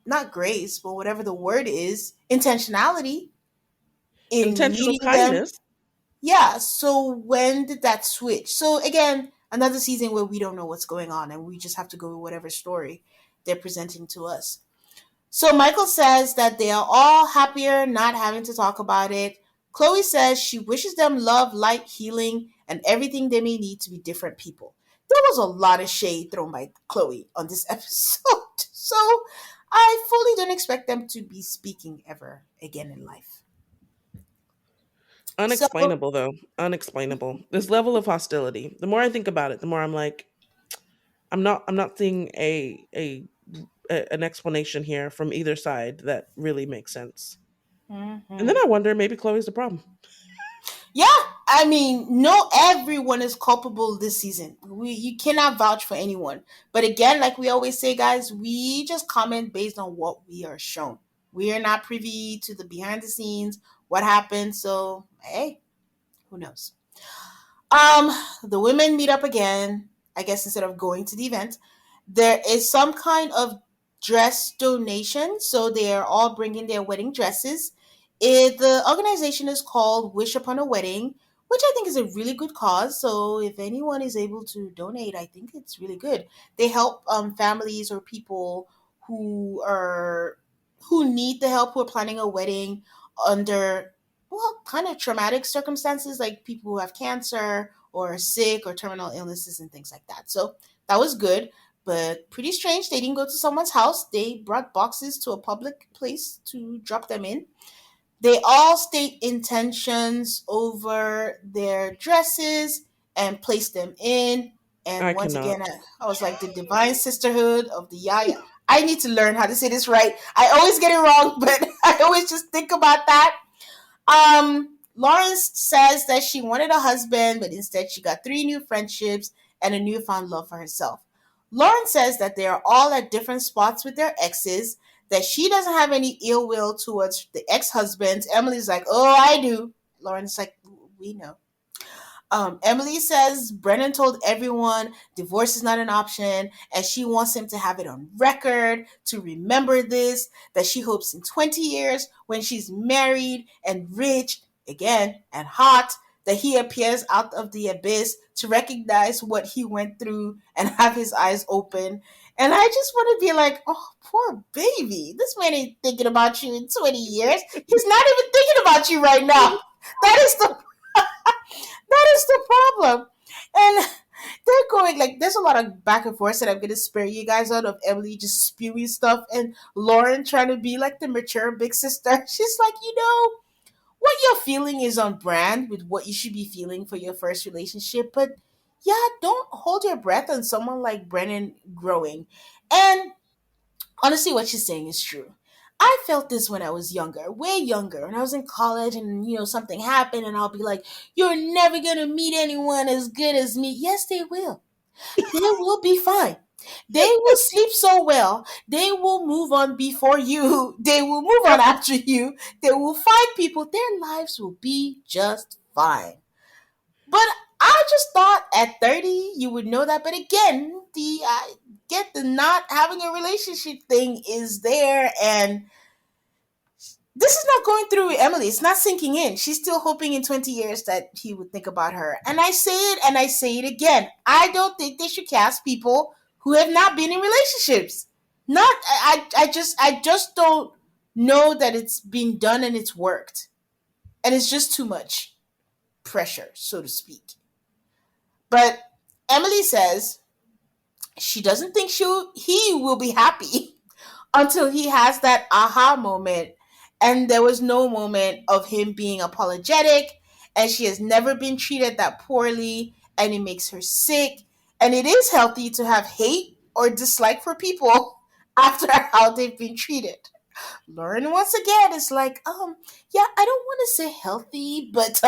not grace, but whatever the word is, intentionality in Intentional meeting them. kindness. Yeah. So when did that switch? So again, another season where we don't know what's going on and we just have to go with whatever story they're presenting to us. So Michael says that they are all happier not having to talk about it. Chloe says she wishes them love, light, healing, and everything they may need to be different people. There was a lot of shade thrown by Chloe on this episode. So I fully don't expect them to be speaking ever again in life. So Unexplainable, though. Unexplainable. This level of hostility. The more I think about it, the more I'm like, I'm not seeing an explanation here from either side that really makes sense. And then mhm. I wonder, maybe Chloe's the problem. Yeah, I mean, no, everyone is culpable this season. You cannot vouch for anyone. But again, like we always say, guys, we just comment based on what we are shown. We are not privy to the behind the scenes, what happened. So hey, who knows? The women meet up again. I guess instead of going to the event, there is some kind of dress donation. So they are all bringing their wedding dresses. The organization is called Wish Upon a Wedding, which I think is a really good cause. So if anyone is able to donate, I think it's really good. They help families or people who are who need the help, who are planning a wedding under kind of traumatic circumstances, like people who have cancer or are sick or terminal illnesses and things like that. So that was good, but pretty strange. They didn't go to someone's house. They brought boxes to a public place to drop them in. They all state intentions over their dresses and place them in. And I once again, cannot. I was like, the divine sisterhood of the Yaya. I need to learn how to say this right. I always get it wrong, but I always just think about that. Lawrence says that she wanted a husband, but instead she got three new friendships and a newfound love for herself. Lauren says that they are all at different spots with their exes, that she doesn't have any ill will towards the ex husbands. Emily's like, oh, I do. Lauren's like, we know. Emily says Brennan told everyone divorce is not an option, and she wants him to have it on record to remember this. That she hopes in 20 years, when she's married and rich again and hot, that he appears out of the abyss to recognize what he went through and have his eyes open. And I just want to be like, oh, poor baby. This man ain't thinking about you in 20 years. He's not even thinking about you right now. That is the that is the problem. And they're going like there's a lot of back and forth that I'm gonna spare you guys out of Emily just spewing stuff and Lauren trying to be like the mature big sister. She's like, what you're feeling is on brand with what you should be feeling for your first relationship, but yeah, don't hold your breath on someone like Brennan growing. And honestly, what she's saying is true. I felt this when I was younger, way younger. When I was in college and, something happened and I'll be like, you're never going to meet anyone as good as me. Yes, they will. They will be fine. They will sleep so well. They will move on before you. They will move on Yep. after you. They will find people. Their lives will be just fine. But I just thought at 30 you would know that. But again, the I get the not having a relationship thing is there, and this is not going through Emily. It's not sinking in. She's still hoping in 20 years that he would think about her. And I say it and I say it again. I don't think they should cast people who have not been in relationships. Not I just don't know that it's been done and it's worked. And it's just too much pressure, so to speak. But Emily says she doesn't think he will be happy until he has that aha moment. And there was no moment of him being apologetic. And she has never been treated that poorly. And it makes her sick. And it is healthy to have hate or dislike for people after how they've been treated. Lauren, once again, is like, yeah, I don't want to say healthy, but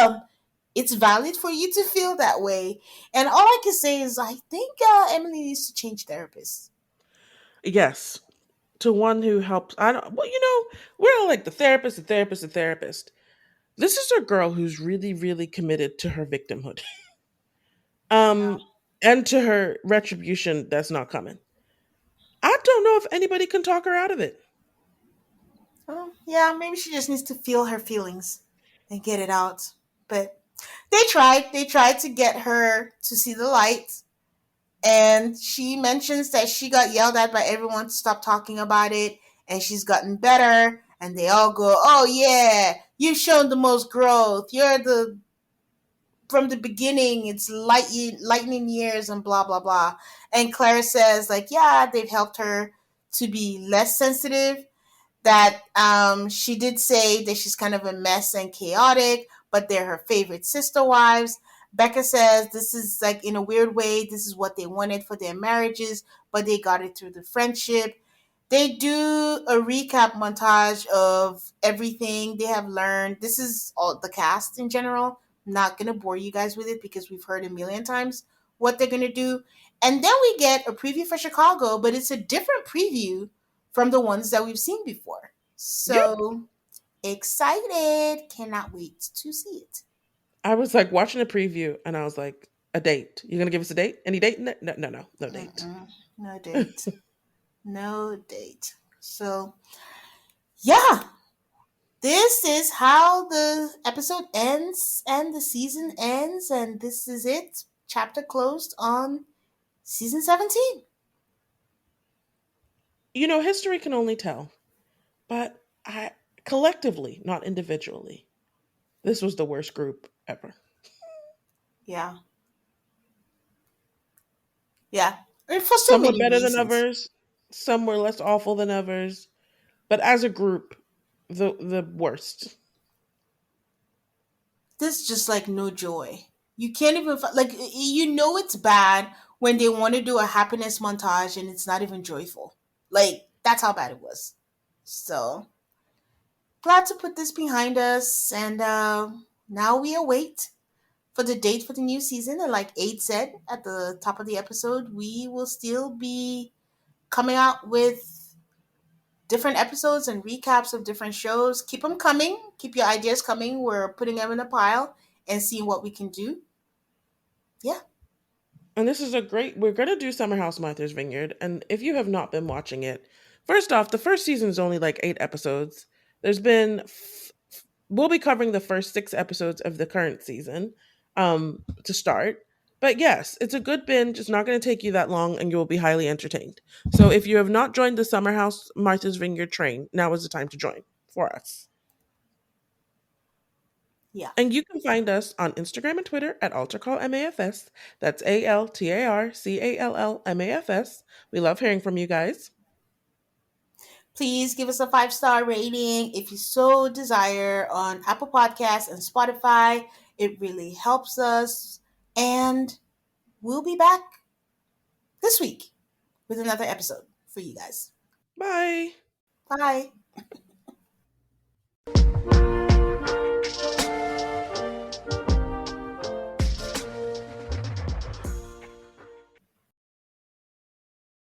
it's valid for you to feel that way. And all I can say is, I think Emily needs to change therapists. Yes. To one who helps. I don't. Well, we're all like the therapist, the therapist, the therapist. This is a girl who's really, really committed to her victimhood, Yeah. um, and to her retribution that's not coming. I don't know if anybody can talk her out of it. Well, yeah, maybe she just needs to feel her feelings and get it out. But they tried. They tried to get her to see the light. And she mentions that she got yelled at by everyone to stop talking about it. And she's gotten better. And they all go, oh, yeah, you've shown the most growth. You're the, from the beginning, it's lightning years and blah, blah, blah. And Claire says, like, yeah, they've helped her to be less sensitive, that she did say that she's kind of a mess and chaotic, but they're her favorite sister wives. Becca says this is like, in a weird way, this is what they wanted for their marriages, but they got it through the friendship. They do a recap montage of everything they have learned. This is all the cast in general. I'm not going to bore you guys with it because we've heard a million times what they're going to do. And then we get a preview for Chicago, but it's a different preview from the ones that we've seen before. Yep. So excited. Cannot wait to see it. I was like watching a preview, and I was like, a date. You're gonna give us a date? Any date? No, no, no, no, no date. Mm-mm. No date. No date. So, yeah, this is how the episode ends and the season ends. And this is it. Chapter closed on season 17. History can only tell, but I collectively, not individually, this was the worst group ever. Yeah. Yeah. And for so Some were many better than reasons. others, some were less awful than others, but as a group, the worst. There's just like no joy. You can't even like, it's bad when they want to do a happiness montage and it's not even joyful. Like, that's how bad it was. So glad to put this behind us, and now we await for the date for the new season. And like Aid said at the top of the episode, we will still be coming out with different episodes and recaps of different shows. Keep them coming. Keep your ideas coming. We're putting them in a pile and seeing what we can do. Yeah. And this is a great. We're going to do Summer House Martha's Vineyard. And if you have not been watching it, first off, the first season is only like 8 episodes. There's been. We'll be covering the first 6 episodes of the current season to start. But yes, it's a good binge. It's not going to take you that long and you will be highly entertained. So if you have not joined the Summer House Martha's Vineyard train, now is the time to join for us. Yeah. And you can find us on Instagram and Twitter at AltarCallMAFS. That's ALTARCALLMAFS. We love hearing from you guys. Please give us a 5-star rating if you so desire on Apple Podcasts and Spotify. It really helps us. And we'll be back this week with another episode for you guys. Bye. Bye.